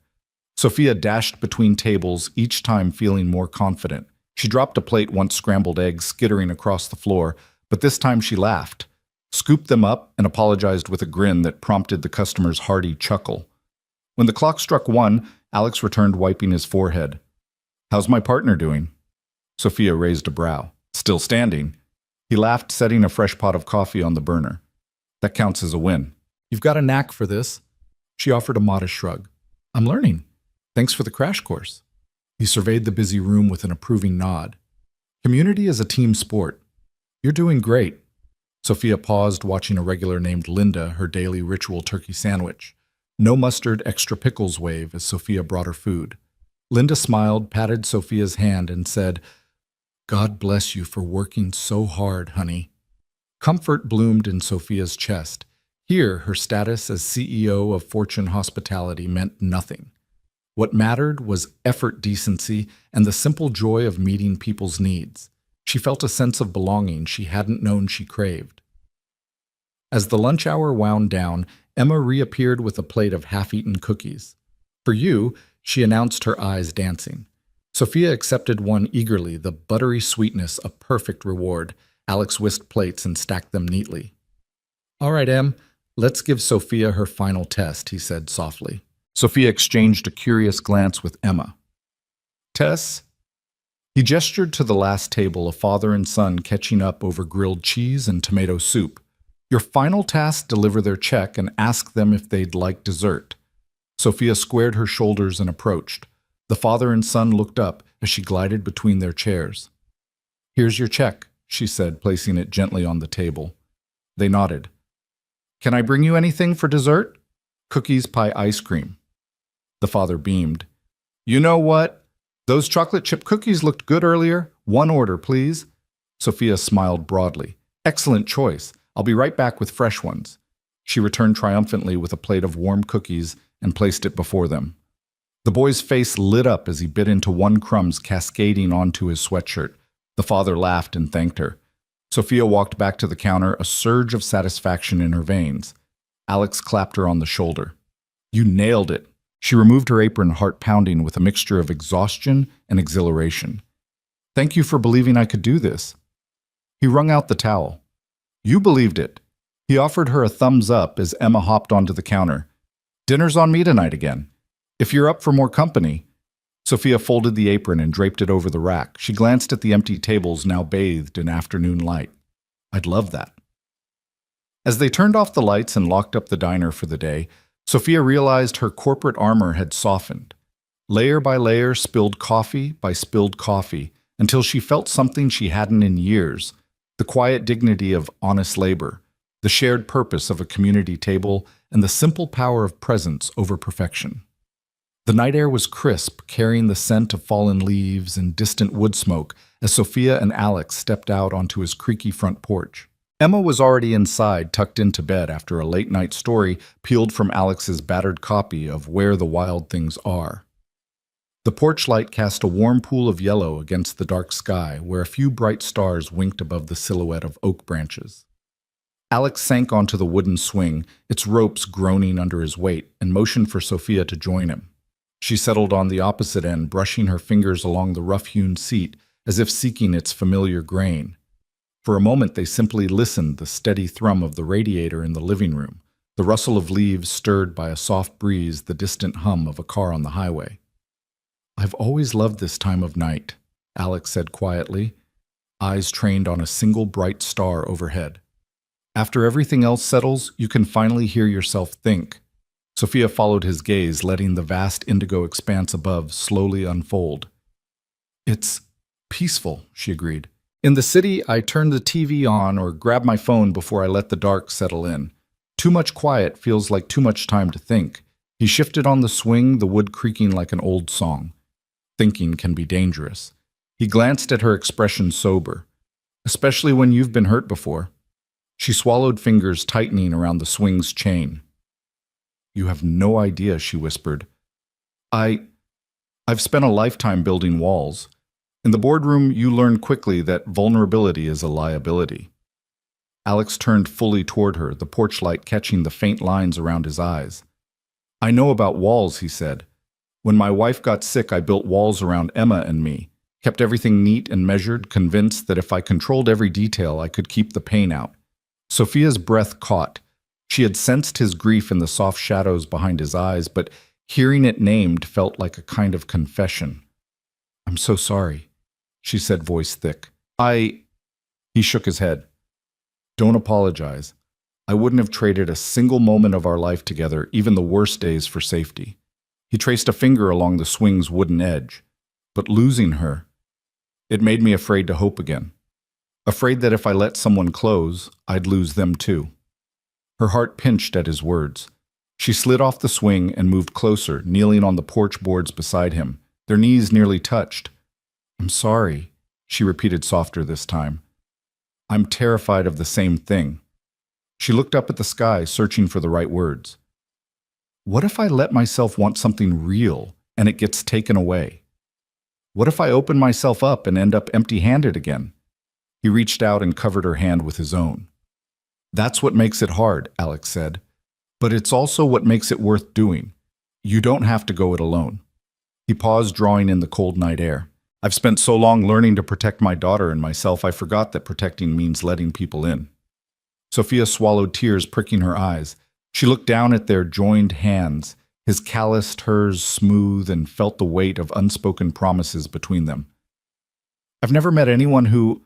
Sophia dashed between tables, each time feeling more confident. She dropped a plate once scrambled eggs skittering across the floor, but this time she laughed, scooped them up, and apologized with a grin that prompted the customer's hearty chuckle. When the clock struck 1, Alex returned, wiping his forehead. "How's my partner doing?" Sophia raised a brow. "Still standing." He laughed, setting a fresh pot of coffee on the burner. "That counts as a win." "You've got a knack for this." She offered a modest shrug. "I'm learning. Thanks for the crash course." He surveyed the busy room with an approving nod. "Community is a team sport. You're doing great." Sophia paused, watching a regular named Linda, her daily ritual turkey sandwich. No mustard, extra pickles wave as Sophia brought her food. Linda smiled, patted Sophia's hand, and said, "God bless you for working so hard, honey." Comfort bloomed in Sophia's chest. Here, her status as CEO of Fortune Hospitality meant nothing. What mattered was effort, decency, and the simple joy of meeting people's needs. She felt a sense of belonging she hadn't known she craved. As the lunch hour wound down, Emma reappeared with a plate of half-eaten cookies. "For you," she announced, her eyes dancing. Sophia accepted one eagerly, the buttery sweetness a perfect reward. Alex whisked plates and stacked them neatly. "All right, Em, let's give Sophia her final test," he said softly. Sophia exchanged a curious glance with Emma. "Tess?" He gestured to the last table, a father and son catching up over grilled cheese and tomato soup. Your final task, deliver their check and ask them if they'd like dessert. Sophia squared her shoulders and approached. The father and son looked up as she glided between their chairs. Here's your check, she said, placing it gently on the table. They nodded. Can I bring you anything for dessert? Cookies, pie, ice cream. The father beamed. You know what? Those chocolate chip cookies looked good earlier. One order, please. Sophia smiled broadly. Excellent choice. I'll be right back with fresh ones. She returned triumphantly with a plate of warm cookies and placed it before them. The boy's face lit up as he bit into one crumbs cascading onto his sweatshirt. The father laughed and thanked her. Sophia walked back to the counter, a surge of satisfaction in her veins. Alex clapped her on the shoulder. You nailed it. She removed her apron, heart pounding with a mixture of exhaustion and exhilaration. Thank you for believing I could do this. He wrung out the towel. You believed it. He offered her a thumbs up as Emma hopped onto the counter. Dinner's on me tonight again. If you're up for more company. Sophia folded the apron and draped it over the rack. She glanced at the empty tables now bathed in afternoon light. I'd love that. As they turned off the lights and locked up the diner for the day, Sophia realized her corporate armor had softened. Layer by layer, spilled coffee by spilled coffee, until she felt something she hadn't in years, the quiet dignity of honest labor, the shared purpose of a community table, and the simple power of presence over perfection. The night air was crisp, carrying the scent of fallen leaves and distant wood smoke as Sophia and Alex stepped out onto his creaky front porch. Emma was already inside, tucked into bed after a late-night story peeled from Alex's battered copy of Where the Wild Things Are. The porch light cast a warm pool of yellow against the dark sky, where a few bright stars winked above the silhouette of oak branches. Alex sank onto the wooden swing, its ropes groaning under his weight, and motioned for Sophia to join him. She settled on the opposite end, brushing her fingers along the rough-hewn seat, as if seeking its familiar grain. For a moment they simply listened, the steady thrum of the radiator in the living room, the rustle of leaves stirred by a soft breeze, the distant hum of a car on the highway. I've always loved this time of night, Alex said quietly, eyes trained on a single bright star overhead. After everything else settles, you can finally hear yourself think. Sophia followed his gaze, letting the vast indigo expanse above slowly unfold. It's peaceful, she agreed. In the city, I turn the TV on or grab my phone before I let the dark settle in. Too much quiet feels like too much time to think. He shifted on the swing, the wood creaking like an old song. Thinking can be dangerous. He glanced at her expression sober. Especially when you've been hurt before. She swallowed, fingers tightening around the swing's chain. You have no idea, she whispered. I've spent a lifetime building walls. In the boardroom, you learn quickly that vulnerability is a liability. Alex turned fully toward her, the porch light catching the faint lines around his eyes. I know about walls, he said. When my wife got sick, I built walls around Emma and me, kept everything neat and measured, convinced that if I controlled every detail, I could keep the pain out. Sophia's breath caught. She had sensed his grief in the soft shadows behind his eyes, but hearing it named felt like a kind of confession. I'm so sorry, she said, voice thick. He shook his head. Don't apologize. I wouldn't have traded a single moment of our life together, even the worst days, for safety. He traced a finger along the swing's wooden edge. But losing her, it made me afraid to hope again. Afraid that if I let someone close, I'd lose them too. Her heart pinched at his words. She slid off the swing and moved closer, kneeling on the porch boards beside him. Their knees nearly touched. I'm sorry, she repeated softer this time. I'm terrified of the same thing. She looked up at the sky, searching for the right words. What if I let myself want something real and it gets taken away? What if I open myself up and end up empty-handed again? He reached out and covered her hand with his own. That's what makes it hard, Alex said. But it's also what makes it worth doing. You don't have to go it alone. He paused, drawing in the cold night air. I've spent so long learning to protect my daughter and myself, I forgot that protecting means letting people in. Sophia swallowed, tears pricking her eyes. She looked down at their joined hands, his calloused, hers smooth, and felt the weight of unspoken promises between them. I've never met anyone who...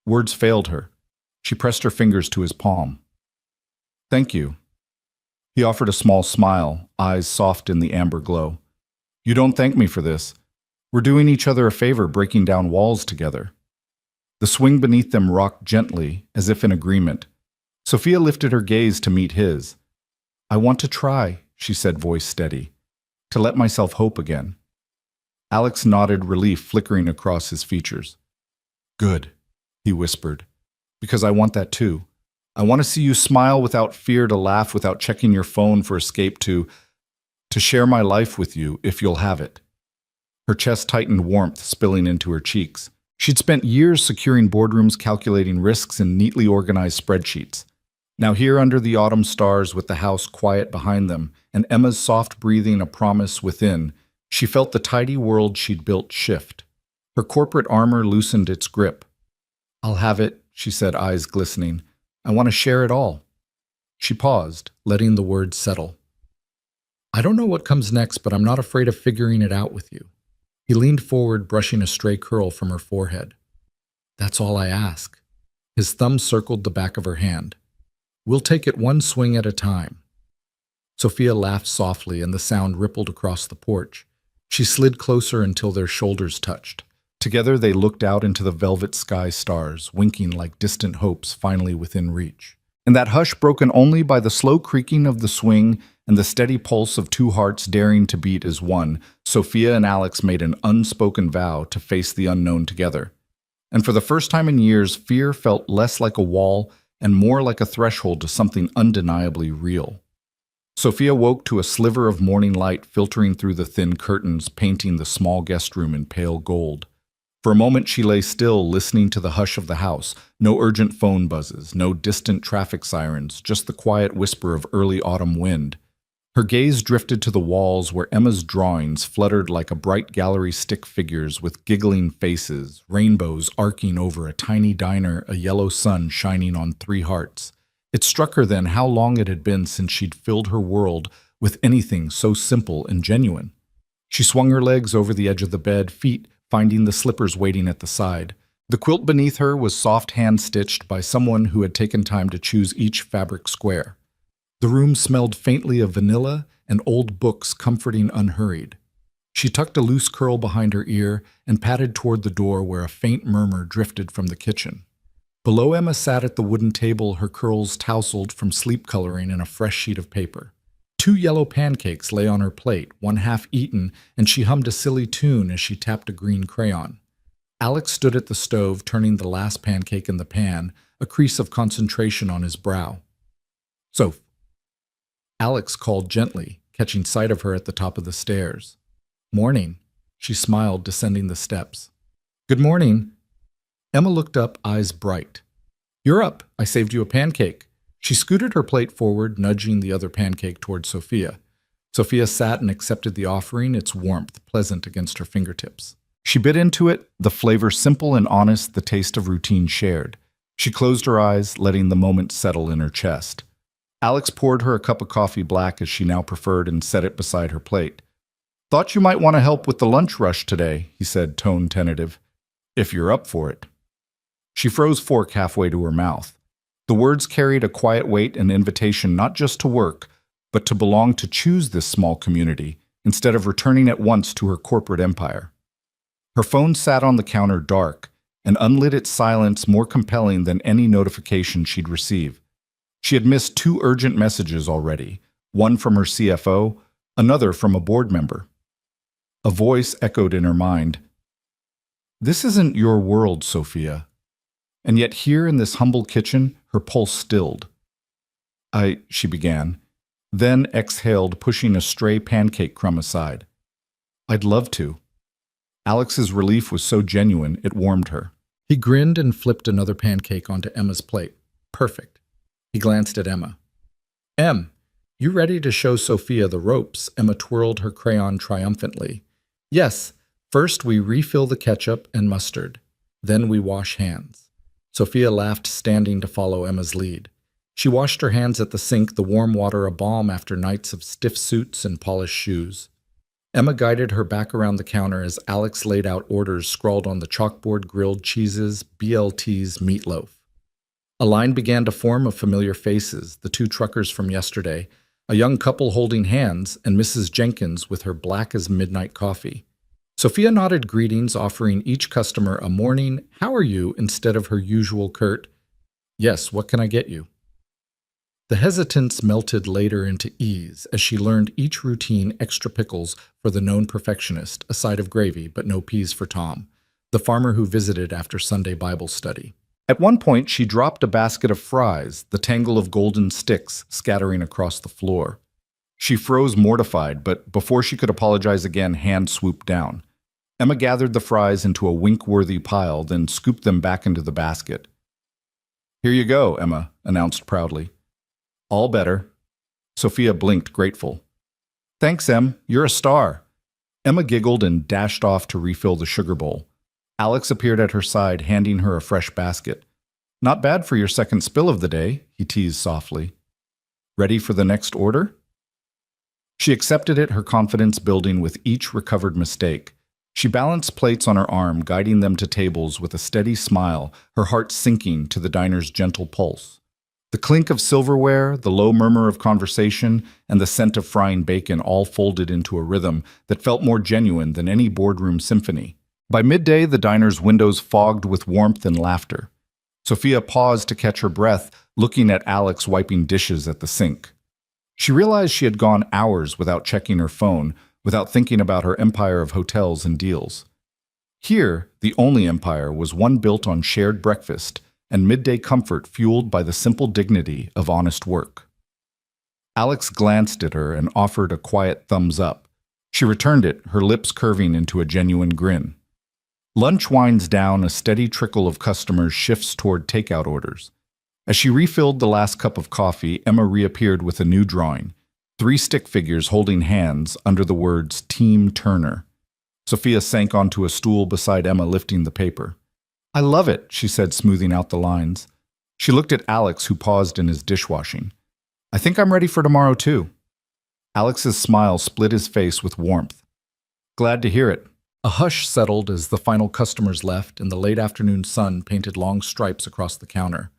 Words failed her. She pressed her fingers to his palm. Thank you. He offered a small smile, eyes soft in the amber glow. You don't thank me for this. We're doing each other a favor breaking down walls together. The swing beneath them rocked gently, as if in agreement. Sophia lifted her gaze to meet his. I want to try, she said, voice steady, to let myself hope again. Alex nodded, relief flickering across his features. Good, he whispered, because I want that too. I want to see you smile without fear, to laugh without checking your phone for escape, to share my life with you if you'll have it. Her chest tightened, warmth spilling into her cheeks. She'd spent years securing boardrooms, calculating risks in neatly organized spreadsheets. Now here under the autumn stars, with the house quiet behind them and Emma's soft breathing a promise within, she felt the tidy world she'd built shift. Her corporate armor loosened its grip. I'll have it, she said, eyes glistening. I want to share it all. She paused, letting the words settle. I don't know what comes next, but I'm not afraid of figuring it out with you. He leaned forward, brushing a stray curl from her forehead. That's all I ask. His thumb circled the back of her hand. We'll take it one swing at a time. Sophia laughed softly, and the sound rippled across the porch. She slid closer until their shoulders touched. Together they looked out into the velvet sky stars, winking like distant hopes finally within reach. In that hush broken only by the slow creaking of the swing and the steady pulse of two hearts daring to beat as one, Sophia and Alex made an unspoken vow to face the unknown together. And for the first time in years, fear felt less like a wall and more like a threshold to something undeniably real. Sophia woke to a sliver of morning light filtering through the thin curtains, painting the small guest room in pale gold. For a moment she lay still, listening to the hush of the house. No urgent phone buzzes, no distant traffic sirens, just the quiet whisper of early autumn wind. Her gaze drifted to the walls where Emma's drawings fluttered like a bright gallery stick figures with giggling faces, rainbows arcing over a tiny diner, a yellow sun shining on three hearts. It struck her then how long it had been since she'd filled her world with anything so simple and genuine. She swung her legs over the edge of the bed, feet finding the slippers waiting at the side. The quilt beneath her was soft hand-stitched by someone who had taken time to choose each fabric square. The room smelled faintly of vanilla and old books, comforting unhurried. She tucked a loose curl behind her ear and padded toward the door where a faint murmur drifted from the kitchen. Below Emma sat at the wooden table, her curls tousled from sleep coloring in a fresh sheet of paper. 2 yellow pancakes lay on her plate, one half eaten, and she hummed a silly tune as she tapped a green crayon. Alex stood at the stove, turning the last pancake in the pan, a crease of concentration on his brow. "Soph." Alex called gently, catching sight of her at the top of the stairs. "Morning," she smiled, descending the steps. "Good morning." Emma looked up, eyes bright. "You're up. I saved you a pancake." She scooted her plate forward, nudging the other pancake toward Sophia. Sophia sat and accepted the offering, its warmth pleasant against her fingertips. She bit into it, the flavor simple and honest, the taste of routine shared. She closed her eyes, letting the moment settle in her chest. Alex poured her a cup of coffee, black as she now preferred, and set it beside her plate. "Thought you might want to help with the lunch rush today," he said, tone tentative. "If you're up for it." She froze fork halfway to her mouth. The words carried a quiet weight, an invitation not just to work, but to belong, to choose this small community, instead of returning at once to her corporate empire. Her phone sat on the counter, dark, and unlit, its silence more compelling than any notification she'd receive. She had missed 2 urgent messages already, one from her CFO, another from a board member. A voice echoed in her mind. "This isn't your world, Sophia." And yet here in this humble kitchen, her pulse stilled. She began, then exhaled, pushing a stray pancake crumb aside. "I'd love to." Alex's relief was so genuine, it warmed her. He grinned and flipped another pancake onto Emma's plate. "Perfect." He glanced at Emma. "Em, you ready to show Sophia the ropes?" Emma twirled her crayon triumphantly. "Yes, first we refill the ketchup and mustard. Then we wash hands." Sophia laughed, standing to follow Emma's lead. She washed her hands at the sink, the warm water a balm after nights of stiff suits and polished shoes. Emma guided her back around the counter as Alex laid out orders scrawled on the chalkboard: grilled cheeses, BLTs, meatloaf. A line began to form of familiar faces, the two truckers from yesterday, a young couple holding hands, and Mrs. Jenkins with her black as midnight coffee. Sophia nodded greetings, offering each customer a morning, "How are you?" instead of her usual curt, "Yes, what can I get you?" The hesitance melted later into ease as she learned each routine: extra pickles for the known perfectionist, a side of gravy, but no peas for Tom, the farmer who visited after Sunday Bible study. At one point, she dropped a basket of fries, the tangle of golden sticks scattering across the floor. She froze mortified, but before she could apologize again, hand swooped down. Emma gathered the fries into a wink-worthy pile, then scooped them back into the basket. "Here you go," Emma announced proudly. "All better." Sophia blinked, grateful. "Thanks, Em. You're a star." Emma giggled and dashed off to refill the sugar bowl. Alex appeared at her side, handing her a fresh basket. "Not bad for your second spill of the day," he teased softly. "Ready for the next order?" She accepted it, her confidence building with each recovered mistake. She balanced plates on her arm, guiding them to tables with a steady smile, her heart sinking to the diner's gentle pulse. The clink of silverware, the low murmur of conversation, and the scent of frying bacon all folded into a rhythm that felt more genuine than any boardroom symphony. By midday, the diner's windows fogged with warmth and laughter. Sophia paused to catch her breath, looking at Alex wiping dishes at the sink. She realized she had gone hours without checking her phone, without thinking about her empire of hotels and deals. Here, the only empire was one built on shared breakfast and midday comfort fueled by the simple dignity of honest work. Alex glanced at her and offered a quiet thumbs up. She returned it, her lips curving into a genuine grin. Lunch winds down, a steady trickle of customers shifts toward takeout orders. As she refilled the last cup of coffee, Emma reappeared with a new drawing: 3 stick figures holding hands under the words Team Turner. Sophia sank onto a stool beside Emma, lifting the paper. "I love it," she said, smoothing out the lines. She looked at Alex, who paused in his dishwashing. "I think I'm ready for tomorrow, too." Alex's smile split his face with warmth. "Glad to hear it." A hush settled as the final customers left and the late afternoon sun painted long stripes across the counter.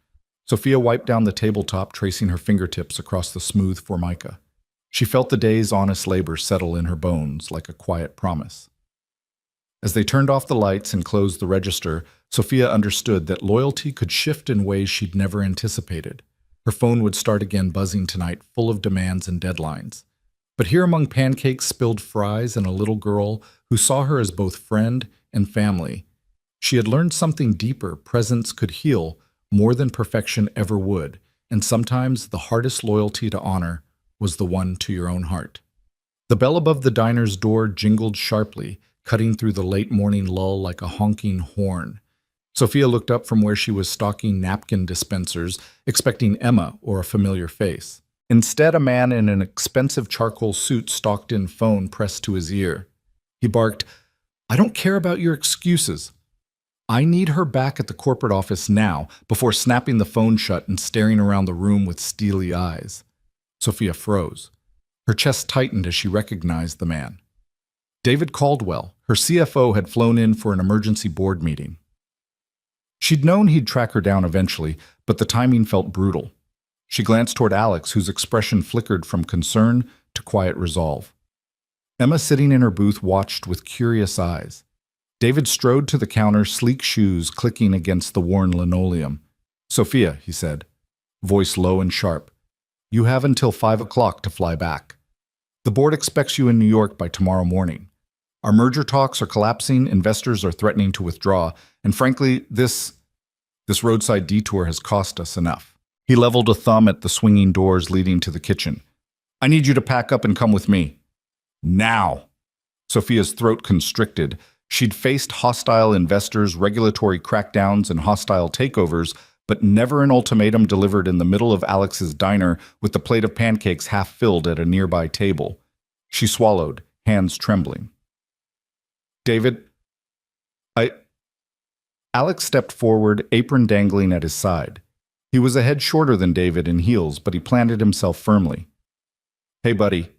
Sophia wiped down the tabletop, tracing her fingertips across the smooth formica. She felt the day's honest labor settle in her bones like a quiet promise. As they turned off the lights and closed the register, Sophia understood that loyalty could shift in ways she'd never anticipated. Her phone would start again buzzing tonight, full of demands and deadlines. But here among pancakes, spilled fries, and a little girl who saw her as both friend and family, she had learned something deeper: presence could heal more than perfection ever would, and sometimes the hardest loyalty to honor was the one to your own heart. The bell above the diner's door jingled sharply, cutting through the late morning lull like a honking horn. Sophia looked up from where she was stocking napkin dispensers, expecting Emma or a familiar face. Instead, a man in an expensive charcoal suit stalked in, phone pressed to his ear. He barked, "I don't care about your excuses. I need her back at the corporate office now," before snapping the phone shut and staring around the room with steely eyes. Sophia froze. Her chest tightened as she recognized the man. David Caldwell, her CFO, had flown in for an emergency board meeting. She'd known he'd track her down eventually, but the timing felt brutal. She glanced toward Alex, whose expression flickered from concern to quiet resolve. Emma, sitting in her booth, watched with curious eyes. David strode to the counter, sleek shoes clicking against the worn linoleum. "Sophia," he said, voice low and sharp, "you have until 5 o'clock to fly back. The board expects you in New York by tomorrow morning. Our merger talks are collapsing, investors are threatening to withdraw, and frankly, this roadside detour has cost us enough." He leveled a thumb at the swinging doors leading to the kitchen. "I need you to pack up and come with me. Now." Sophia's throat constricted. She'd faced hostile investors, regulatory crackdowns, and hostile takeovers, but never an ultimatum delivered in the middle of Alex's diner with the plate of pancakes half filled at a nearby table. She swallowed, hands trembling. "David, Alex stepped forward, apron dangling at his side. He was a head shorter than David in heels, but he planted himself firmly. "Hey, buddy."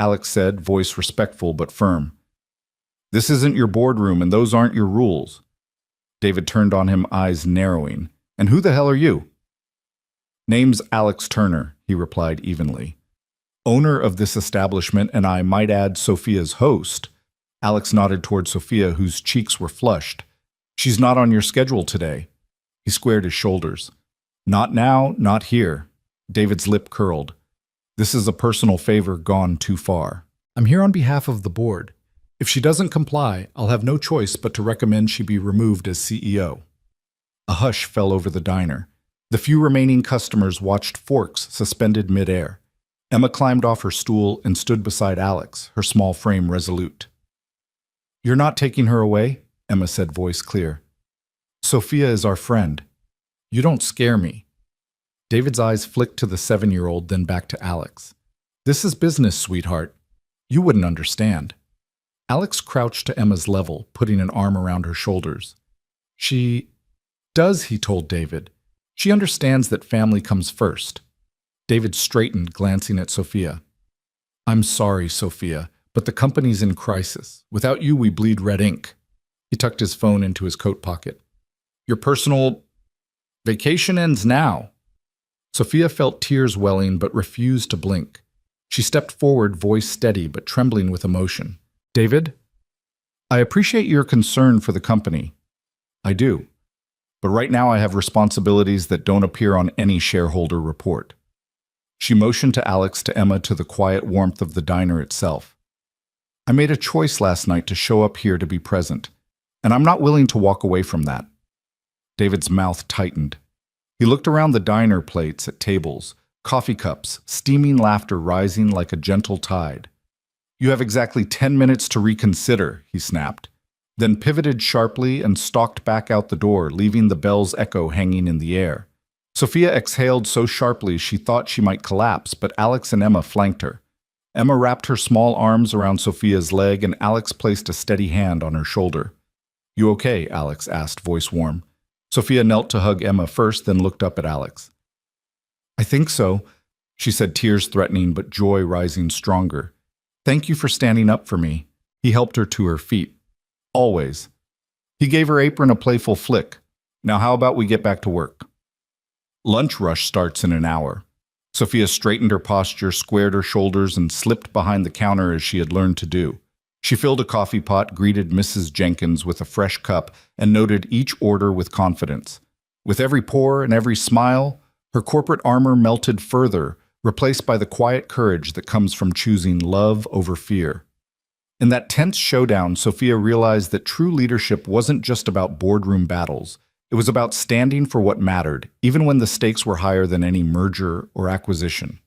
Alex said, voice respectful but firm. This isn't your boardroom and those aren't your rules. David turned on him, eyes narrowing. And who the hell are you? Name's Alex Turner, he replied evenly. Owner of this establishment, and I might add Sophia's host. Alex nodded toward Sophia, whose cheeks were flushed. She's not on your schedule today. He squared his shoulders. Not now, not here. David's lip curled. This is a personal favor gone too far. I'm here on behalf of the board. If she doesn't comply, I'll have no choice but to recommend she be removed as CEO. A hush fell over the diner. The few remaining customers watched forks suspended midair. Emma climbed off her stool and stood beside Alex, her small frame resolute. You're not taking her away? Emma said, voice clear. Sophia is our friend. You don't scare me. David's eyes flicked to the 7-year-old, then back to Alex. This is business, sweetheart. You wouldn't understand. Alex crouched to Emma's level, putting an arm around her shoulders. She does, he told David. She understands that family comes first. David straightened, glancing at Sophia. I'm sorry, Sophia, but the company's in crisis. Without you, we bleed red ink. He tucked his phone into his coat pocket. Your personal vacation ends now. Sophia felt tears welling but refused to blink. She stepped forward, voice steady but trembling with emotion. David, I appreciate your concern for the company. I do. But right now I have responsibilities that don't appear on any shareholder report. She motioned to Alex, to Emma, to the quiet warmth of the diner itself. I made a choice last night to show up here to be present, and I'm not willing to walk away from that. David's mouth tightened. He looked around the diner, plates at tables, coffee cups, steaming laughter rising like a gentle tide. You have exactly 10 minutes to reconsider, he snapped, then pivoted sharply and stalked back out the door, leaving the bell's echo hanging in the air. Sophia exhaled so sharply she thought she might collapse, but Alex and Emma flanked her. Emma wrapped her small arms around Sophia's leg, and Alex placed a steady hand on her shoulder. You okay? Alex asked, voice warm. Sophia knelt to hug Emma first, then looked up at Alex. I think so, she said, tears threatening but joy rising stronger. Thank you for standing up for me. He helped her to her feet. Always. He gave her apron a playful flick. Now how about we get back to work? Lunch rush starts in an hour. Sophia straightened her posture, squared her shoulders, and slipped behind the counter as she had learned to do. She filled a coffee pot, greeted Mrs. Jenkins with a fresh cup, and noted each order with confidence. With every pour and every smile, her corporate armor melted further, replaced by the quiet courage that comes from choosing love over fear. In that tense showdown, Sophia realized that true leadership wasn't just about boardroom battles. It was about standing for what mattered, even when the stakes were higher than any merger or acquisition.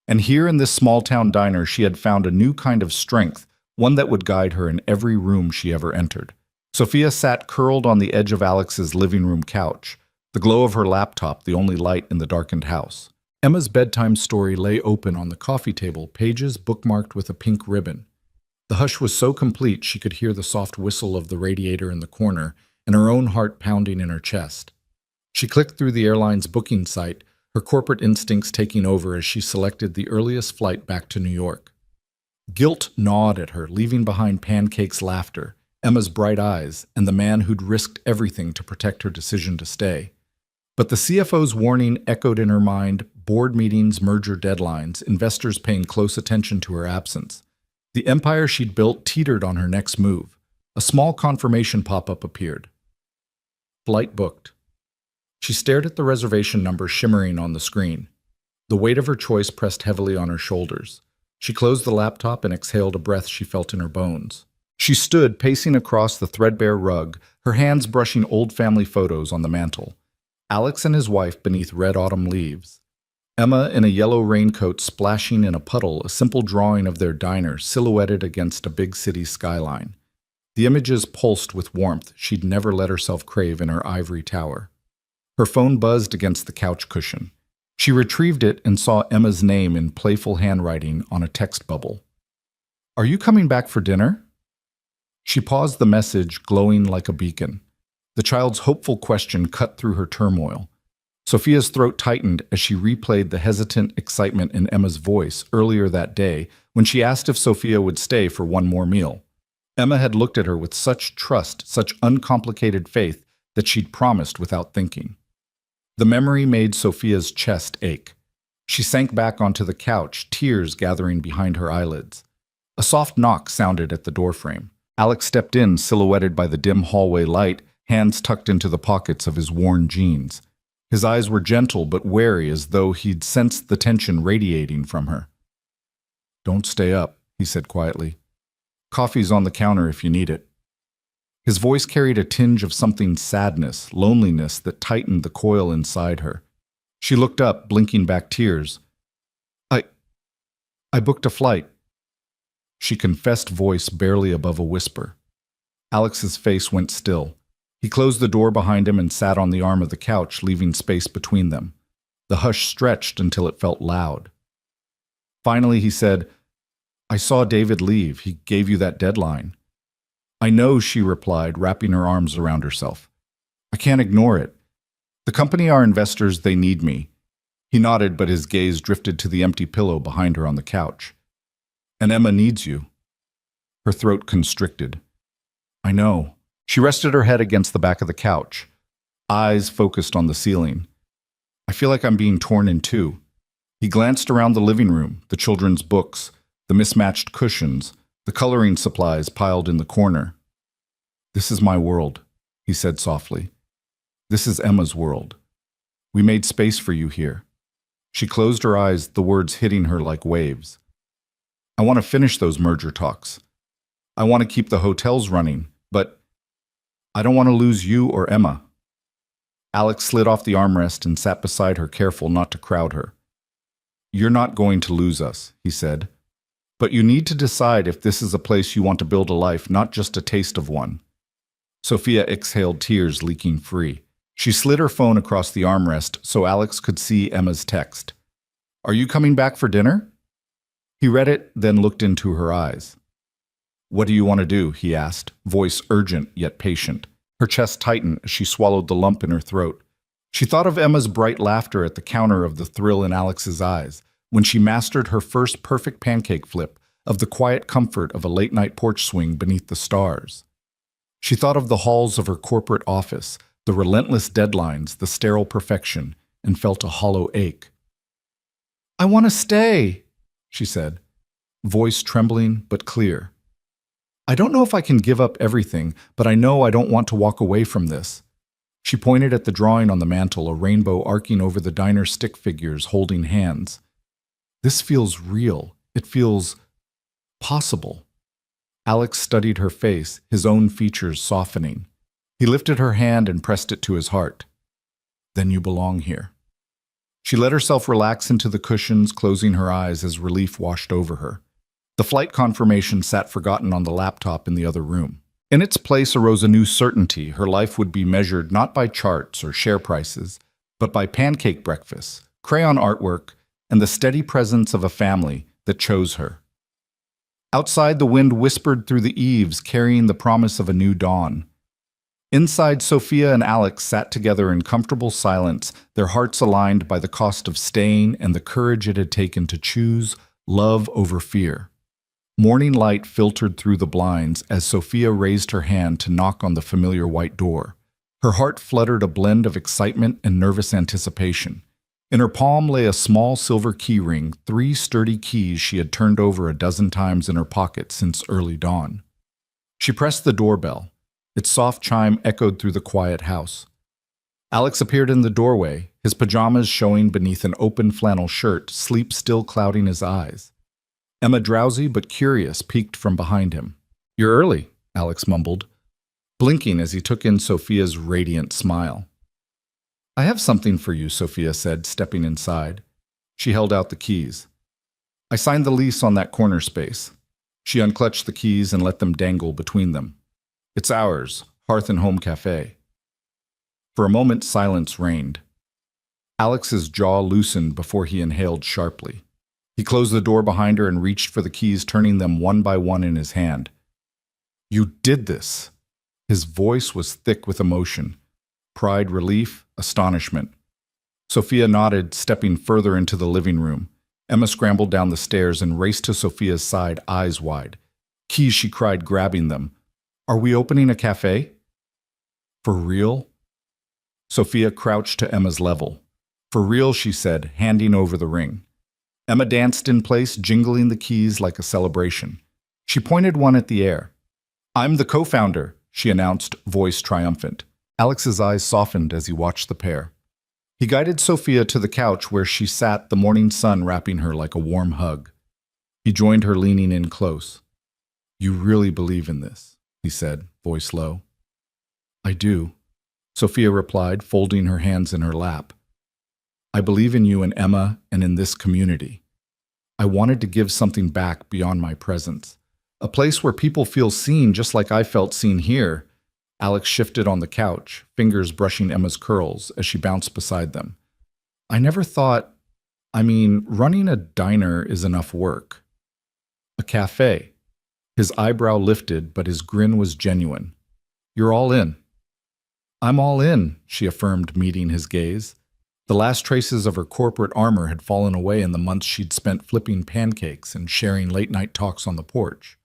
And here in this small-town diner, she had found a new kind of strength, one that would guide her in every room she ever entered. Sophia sat curled on the edge of Alex's living room couch, the glow of her laptop the only light in the darkened house. Emma's bedtime story lay open on the coffee table, pages bookmarked with a pink ribbon. The hush was so complete she could hear the soft whistle of the radiator in the corner and her own heart pounding in her chest. She clicked through the airline's booking site, her corporate instincts taking over as she selected the earliest flight back to New York. Guilt gnawed at her, leaving behind Pancake's laughter, Emma's bright eyes, and the man who'd risked everything to protect her decision to stay. But the CFO's warning echoed in her mind: board meetings, merger deadlines, investors paying close attention to her absence. The empire she'd built teetered on her next move. A small confirmation pop-up appeared. Flight booked. She stared at the reservation number shimmering on the screen. The weight of her choice pressed heavily on her shoulders. She closed the laptop and exhaled a breath she felt in her bones. She stood, pacing across the threadbare rug, her hands brushing old family photos on the mantel. Alex and his wife beneath red autumn leaves. Emma in a yellow raincoat splashing in a puddle, a simple drawing of their diner silhouetted against a big city skyline. The images pulsed with warmth she'd never let herself crave in her ivory tower. Her phone buzzed against the couch cushion. She retrieved it and saw Emma's name in playful handwriting on a text bubble. Are you coming back for dinner? She paused the message, glowing like a beacon. The child's hopeful question cut through her turmoil. Sophia's throat tightened as she replayed the hesitant excitement in Emma's voice earlier that day when she asked if Sophia would stay for one more meal. Emma had looked at her with such trust, such uncomplicated faith, that she'd promised without thinking. The memory made Sophia's chest ache. She sank back onto the couch, tears gathering behind her eyelids. A soft knock sounded at the doorframe. Alex stepped in, silhouetted by the dim hallway light, hands tucked into the pockets of his worn jeans. His eyes were gentle but wary, as though he'd sensed the tension radiating from her. "Don't stay up," he said quietly. "Coffee's on the counter if you need it." His voice carried a tinge of something sadness, loneliness that tightened the coil inside her. She looked up, blinking back tears. I booked a flight." She confessed, voice barely above a whisper. Alex's face went still. He closed the door behind him and sat on the arm of the couch, leaving space between them. The hush stretched until it felt loud. Finally, he said, "I saw David leave. He gave you that deadline." "I know," she replied, wrapping her arms around herself. "I can't ignore it. The company are investors, they need me." He nodded, but his gaze drifted to the empty pillow behind her on the couch. "And Emma needs you." Her throat constricted. "I know." She rested her head against the back of the couch, eyes focused on the ceiling. "I feel like I'm being torn in two." He glanced around the living room, the children's books, the mismatched cushions, the coloring supplies piled in the corner. "This is my world," he said softly. "This is Emma's world. We made space for you here." She closed her eyes, the words hitting her like waves. "I want to finish those merger talks. I want to keep the hotels running, but I don't want to lose you or Emma." Alex slid off the armrest and sat beside her, careful not to crowd her. "You're not going to lose us," he said. "But you need to decide if this is a place you want to build a life, not just a taste of one." Sophia exhaled, tears leaking free. She slid her phone across the armrest so Alex could see Emma's text. "Are you coming back for dinner?" He read it, then looked into her eyes. "What do you want to do?" he asked, voice urgent yet patient. Her chest tightened as she swallowed the lump in her throat. She thought of Emma's bright laughter at the counter, of the thrill in Alex's eyes when she mastered her first perfect pancake flip, of the quiet comfort of a late-night porch swing beneath the stars. She thought of the halls of her corporate office, the relentless deadlines, the sterile perfection, and felt a hollow ache. "I want to stay," she said, voice trembling but clear. "I don't know if I can give up everything, but I know I don't want to walk away from this." She pointed at the drawing on the mantel, a rainbow arcing over the diner stick figures holding hands. "This feels real. It feels possible." Alex studied her face, his own features softening. He lifted her hand and pressed it to his heart. "Then you belong here." She let herself relax into the cushions, closing her eyes as relief washed over her. The flight confirmation sat forgotten on the laptop in the other room. In its place arose a new certainty. Her life would be measured not by charts or share prices, but by pancake breakfasts, crayon artwork, and the steady presence of a family that chose her. Outside, the wind whispered through the eaves, carrying the promise of a new dawn. Inside, Sophia and Alex sat together in comfortable silence, their hearts aligned by the cost of staying and the courage it had taken to choose love over fear. Morning light filtered through the blinds as Sophia raised her hand to knock on the familiar white door. Her heart fluttered, a blend of excitement and nervous anticipation. In her palm lay a small silver key ring, 3 sturdy keys she had turned over a dozen times in her pocket since early dawn. She pressed the doorbell. Its soft chime echoed through the quiet house. Alex appeared in the doorway, his pajamas showing beneath an open flannel shirt, sleep still clouding his eyes. Emma, drowsy but curious, peeked from behind him. "You're early," Alex mumbled, blinking as he took in Sophia's radiant smile. "I have something for you," Sophia said, stepping inside. She held out the keys. "I signed the lease on that corner space." She unclutched the keys and let them dangle between them. "It's ours, Hearth and Home Cafe." For a moment, silence reigned. Alex's jaw loosened before he inhaled sharply. He closed the door behind her and reached for the keys, turning them one by one in his hand. "You did this!" His voice was thick with emotion, pride, relief, astonishment. Sophia nodded, stepping further into the living room. Emma scrambled down the stairs and raced to Sophia's side, eyes wide. "Keys," she cried, grabbing them. "Are we opening a cafe?" "For real?" Sophia crouched to Emma's level. "For real," she said, handing over the ring. Emma danced in place, jingling the keys like a celebration. She pointed one at the air. "I'm the co-founder," she announced, voice triumphant. Alex's eyes softened as he watched the pair. He guided Sophia to the couch where she sat, the morning sun wrapping her like a warm hug. He joined her, leaning in close. "You really believe in this," he said, voice low. "I do," Sophia replied, folding her hands in her lap. "I believe in you and Emma and in this community. I wanted to give something back beyond my presence. A place where people feel seen just like I felt seen here." Alex shifted on the couch, fingers brushing Emma's curls as she bounced beside them. "I never thought, running a diner is enough work. A cafe." His eyebrow lifted, but his grin was genuine. "You're all in." "I'm all in," she affirmed, meeting his gaze. The last traces of her corporate armor had fallen away in the months she'd spent flipping pancakes and sharing late-night talks on the porch.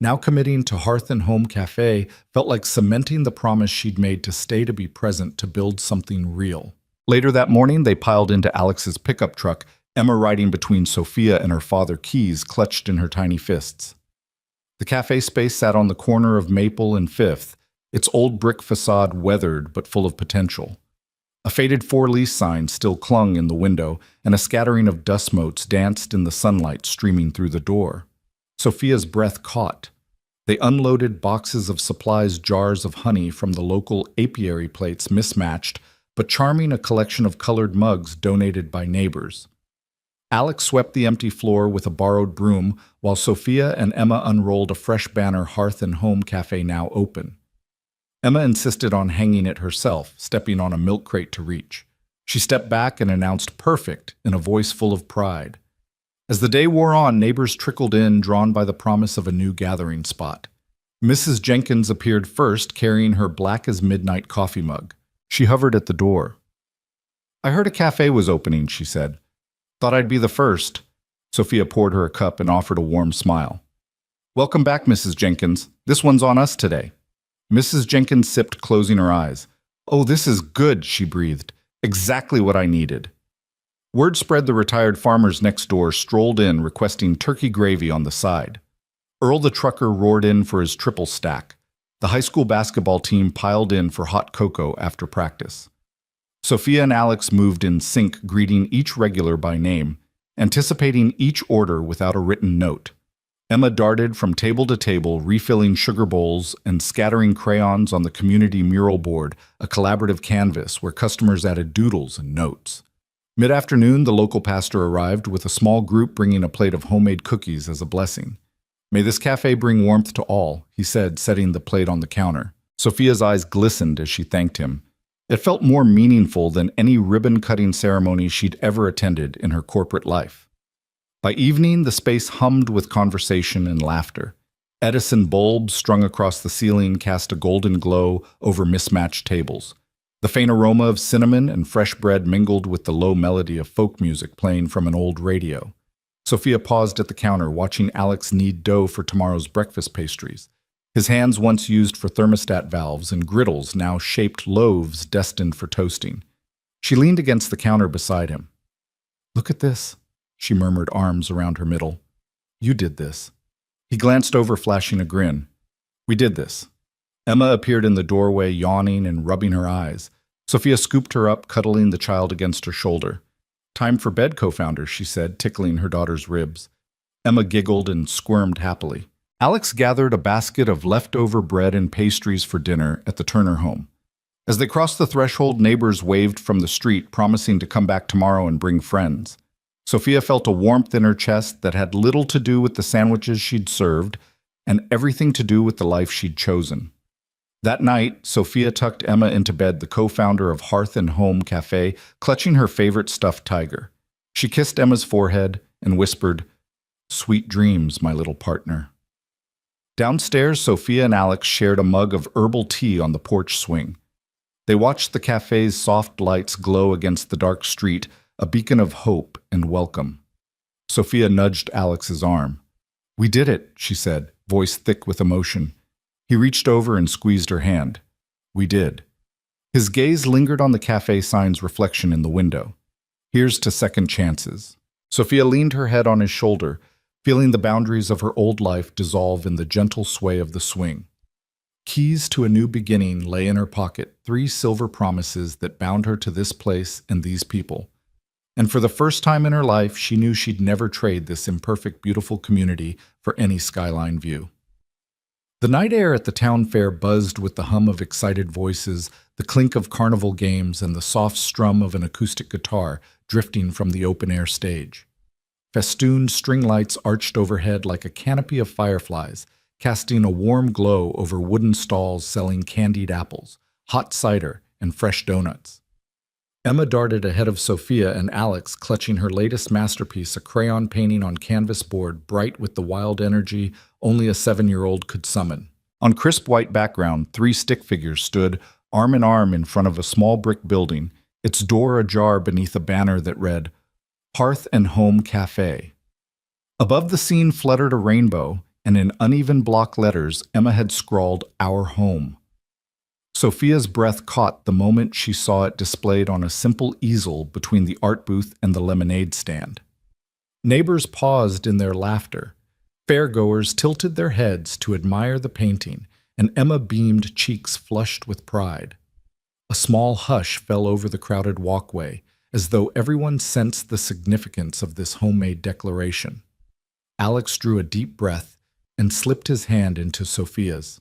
Now committing to Hearth and Home Cafe felt like cementing the promise she'd made to stay to be present, to build something real. Later that morning, they piled into Alex's pickup truck, Emma riding between Sophia and her father, keys clutched in her tiny fists. The cafe space sat on the corner of Maple and Fifth, its old brick facade weathered but full of potential. A faded for-lease sign still clung in the window, and a scattering of dust motes danced in the sunlight streaming through the door. Sophia's breath caught. They unloaded boxes of supplies, jars of honey from the local apiary, plates mismatched, but charming, a collection of colored mugs donated by neighbors. Alex swept the empty floor with a borrowed broom, while Sophia and Emma unrolled a fresh banner, Hearth and Home Cafe now open. Emma insisted on hanging it herself, stepping on a milk crate to reach. She stepped back and announced "perfect" in a voice full of pride. As the day wore on, neighbors trickled in, drawn by the promise of a new gathering spot. Mrs. Jenkins appeared first, carrying her black-as-midnight coffee mug. She hovered at the door. "I heard a cafe was opening," she said. "Thought I'd be the first." Sophia poured her a cup and offered a warm smile. "Welcome back, Mrs. Jenkins. This one's on us today." Mrs. Jenkins sipped, closing her eyes. "Oh, this is good," she breathed. "Exactly what I needed." Word spread the retired farmers next door strolled in, requesting turkey gravy on the side. Earl the trucker roared in for his triple stack. The high school basketball team piled in for hot cocoa after practice. Sophia and Alex moved in sync, greeting each regular by name, anticipating each order without a written note. Emma darted from table to table, refilling sugar bowls and scattering crayons on the community mural board, a collaborative canvas where customers added doodles and notes. Mid-afternoon, the local pastor arrived with a small group bringing a plate of homemade cookies as a blessing. "May this cafe bring warmth to all," he said, setting the plate on the counter. Sophia's eyes glistened as she thanked him. It felt more meaningful than any ribbon-cutting ceremony she'd ever attended in her corporate life. By evening, the space hummed with conversation and laughter. Edison bulbs strung across the ceiling cast a golden glow over mismatched tables. The faint aroma of cinnamon and fresh bread mingled with the low melody of folk music playing from an old radio. Sophia paused at the counter, watching Alex knead dough for tomorrow's breakfast pastries. His hands, once used for thermostat valves and griddles, now shaped loaves destined for toasting. She leaned against the counter beside him. "Look at this," she murmured, arms around her middle. "You did this." He glanced over, flashing a grin. "We did this." Emma appeared in the doorway, yawning and rubbing her eyes. Sophia scooped her up, cuddling the child against her shoulder. "Time for bed, co-founder," she said, tickling her daughter's ribs. Emma giggled and squirmed happily. Alex gathered a basket of leftover bread and pastries for dinner at the Turner home. As they crossed the threshold, neighbors waved from the street, promising to come back tomorrow and bring friends. Sophia felt a warmth in her chest that had little to do with the sandwiches she'd served and everything to do with the life she'd chosen. That night, Sophia tucked Emma into bed, the co-founder of Hearth and Home Cafe, clutching her favorite stuffed tiger. She kissed Emma's forehead and whispered, "Sweet dreams, my little partner." Downstairs, Sophia and Alex shared a mug of herbal tea on the porch swing. They watched the cafe's soft lights glow against the dark street, a beacon of hope and welcome. Sophia nudged Alex's arm. "We did it," she said, voice thick with emotion. He reached over and squeezed her hand. "We did." His gaze lingered on the cafe sign's reflection in the window. "Here's to second chances." Sophia leaned her head on his shoulder, feeling the boundaries of her old life dissolve in the gentle sway of the swing. Keys to a new beginning lay in her pocket, 3 silver promises that bound her to this place and these people. And for the first time in her life, she knew she'd never trade this imperfect, beautiful community for any skyline view. The night air at the town fair buzzed with the hum of excited voices, the clink of carnival games, and the soft strum of an acoustic guitar drifting from the open-air stage. Festooned string lights arched overhead like a canopy of fireflies, casting a warm glow over wooden stalls selling candied apples, hot cider, and fresh donuts. Emma darted ahead of Sophia and Alex, clutching her latest masterpiece, a crayon painting on canvas board bright with the wild energy only a 7-year-old could summon. On crisp white background, 3 stick figures stood, arm in arm, in front of a small brick building, its door ajar beneath a banner that read, "Hearth and Home Cafe." Above the scene fluttered a rainbow, and in uneven block letters, Emma had scrawled, "Our Home." Sophia's breath caught the moment she saw it displayed on a simple easel between the art booth and the lemonade stand. Neighbors paused in their laughter. Fairgoers tilted their heads to admire the painting, and Emma beamed, cheeks flushed with pride. A small hush fell over the crowded walkway, as though everyone sensed the significance of this homemade declaration. Alex drew a deep breath and slipped his hand into Sophia's.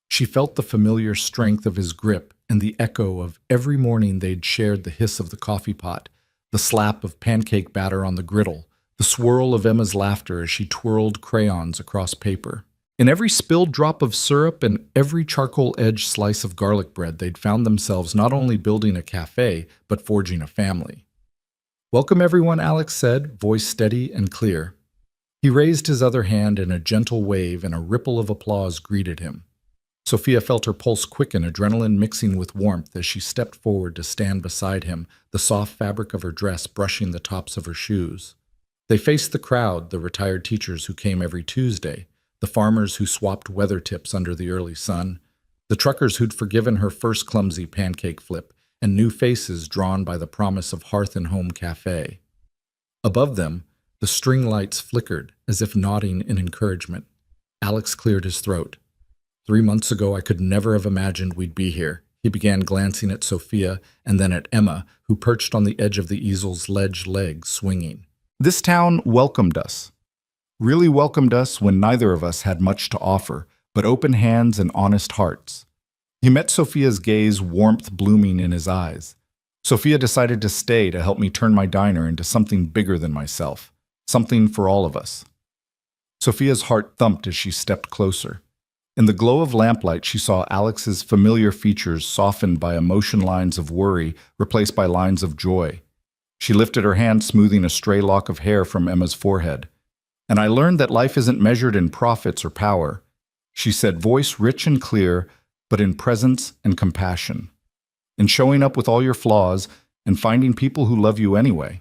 She felt the familiar strength of his grip and the echo of every morning they'd shared, the hiss of the coffee pot, the slap of pancake batter on the griddle, the swirl of Emma's laughter as she twirled crayons across paper. In every spilled drop of syrup and every charcoal-edged slice of garlic bread, they'd found themselves not only building a cafe, but forging a family. "Welcome, everyone," Alex said, voice steady and clear. He raised his other hand in a gentle wave, and a ripple of applause greeted him. Sophia felt her pulse quicken, adrenaline mixing with warmth as she stepped forward to stand beside him, the soft fabric of her dress brushing the tops of her shoes. They faced the crowd, the retired teachers who came every Tuesday, the farmers who swapped weather tips under the early sun, the truckers who'd forgiven her first clumsy pancake flip, and new faces drawn by the promise of Hearth and Home Cafe. Above them, the string lights flickered, as if nodding in encouragement. Alex cleared his throat. 3 months ago, I could never have imagined we'd be here. He began, glancing at Sophia and then at Emma, who perched on the edge of the easel's ledge, legs swinging. This town welcomed us. Really welcomed us when neither of us had much to offer, but open hands and honest hearts. He met Sophia's gaze, warmth blooming in his eyes. Sophia decided to stay to help me turn my diner into something bigger than myself, something for all of us. Sophia's heart thumped as she stepped closer. In the glow of lamplight, she saw Alex's familiar features softened by emotion lines of worry replaced by lines of joy. She lifted her hand, smoothing a stray lock of hair from Emma's forehead. "And I learned that life isn't measured in profits or power," she said, voice rich and clear, but in presence and compassion. "In showing up with all your flaws and finding people who love you anyway."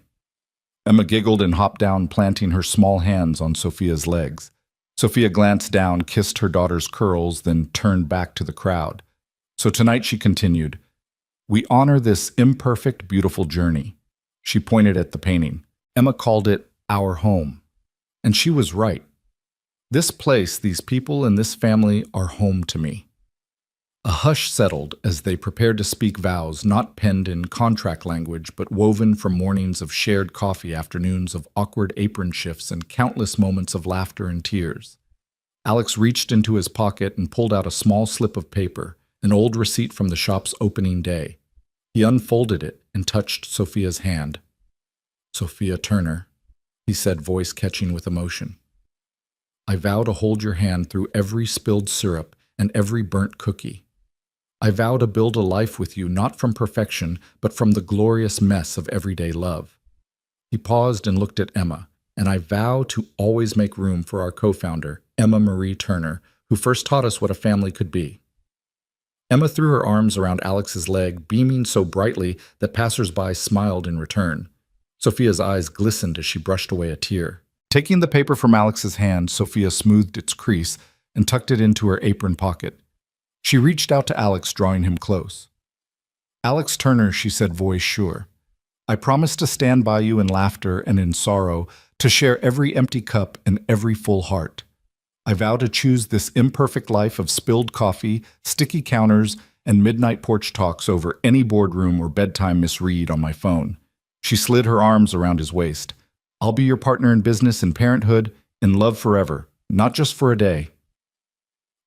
Emma giggled and hopped down, planting her small hands on Sophia's legs. Sophia glanced down, kissed her daughter's curls, then turned back to the crowd. "So tonight," she continued, "we honor this imperfect, beautiful journey." She pointed at the painting. Emma called it our home. And she was right. This place, these people, and this family are home to me. A hush settled as they prepared to speak vows, not penned in contract language, but woven from mornings of shared coffee, afternoons of awkward apron shifts, and countless moments of laughter and tears. Alex reached into his pocket and pulled out a small slip of paper, an old receipt from the shop's opening day. He unfolded it and touched Sophia's hand. "Sophia Turner," he said, voice catching with emotion. "I vow to hold your hand through every spilled syrup and every burnt cookie. I vow to build a life with you, not from perfection, but from the glorious mess of everyday love." He paused and looked at Emma. "And I vow to always make room for our co-founder, Emma Marie Turner, who first taught us what a family could be." Emma threw her arms around Alex's leg, beaming so brightly that passers-by smiled in return. Sophia's eyes glistened as she brushed away a tear. Taking the paper from Alex's hand, Sophia smoothed its crease and tucked it into her apron pocket. She reached out to Alex, drawing him close. "Alex Turner," she said, voice sure. "I promise to stand by you in laughter and in sorrow, to share every empty cup and every full heart. I vow to choose this imperfect life of spilled coffee, sticky counters, and midnight porch talks over any boardroom or bedtime misread on my phone." She slid her arms around his waist. "I'll be your partner in business and parenthood, in love forever, not just for a day."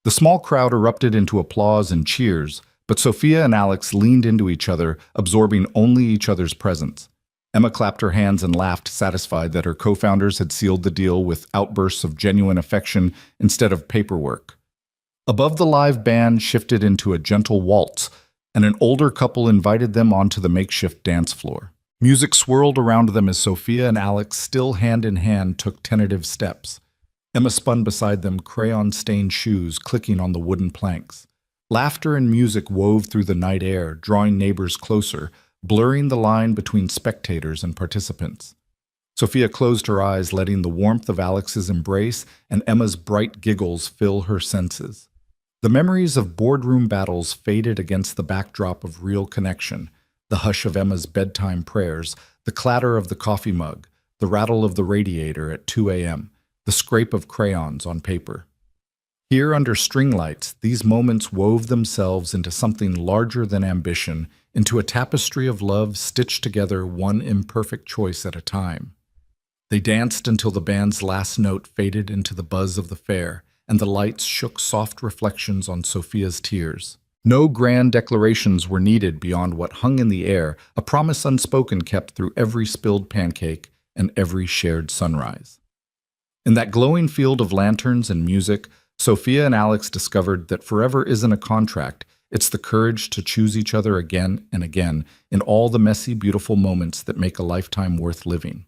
The small crowd erupted into applause and cheers, but Sophia and Alex leaned into each other, absorbing only each other's presence. Emma clapped her hands and laughed, satisfied that her co-founders had sealed the deal with outbursts of genuine affection instead of paperwork. Above, the live band shifted into a gentle waltz, and an older couple invited them onto the makeshift dance floor. Music swirled around them as Sophia and Alex, still hand in hand, took tentative steps. Emma spun beside them, crayon-stained shoes clicking on the wooden planks. Laughter and music wove through the night air, drawing neighbors closer, blurring the line between spectators and participants. Sophia closed her eyes, letting the warmth of Alex's embrace and Emma's bright giggles fill her senses. The memories of boardroom battles faded against the backdrop of real connection, the hush of Emma's bedtime prayers, the clatter of the coffee mug, the rattle of the radiator at 2 a.m., the scrape of crayons on paper. Here, under string lights, these moments wove themselves into something larger than ambition, into a tapestry of love stitched together one imperfect choice at a time. They danced until the band's last note faded into the buzz of the fair, and the lights shook soft reflections on Sophia's tears. No grand declarations were needed beyond what hung in the air, a promise unspoken kept through every spilled pancake and every shared sunrise. In that glowing field of lanterns and music, Sophia and Alex discovered that forever isn't a contract. It's the courage to choose each other again and again in all the messy, beautiful moments that make a lifetime worth living.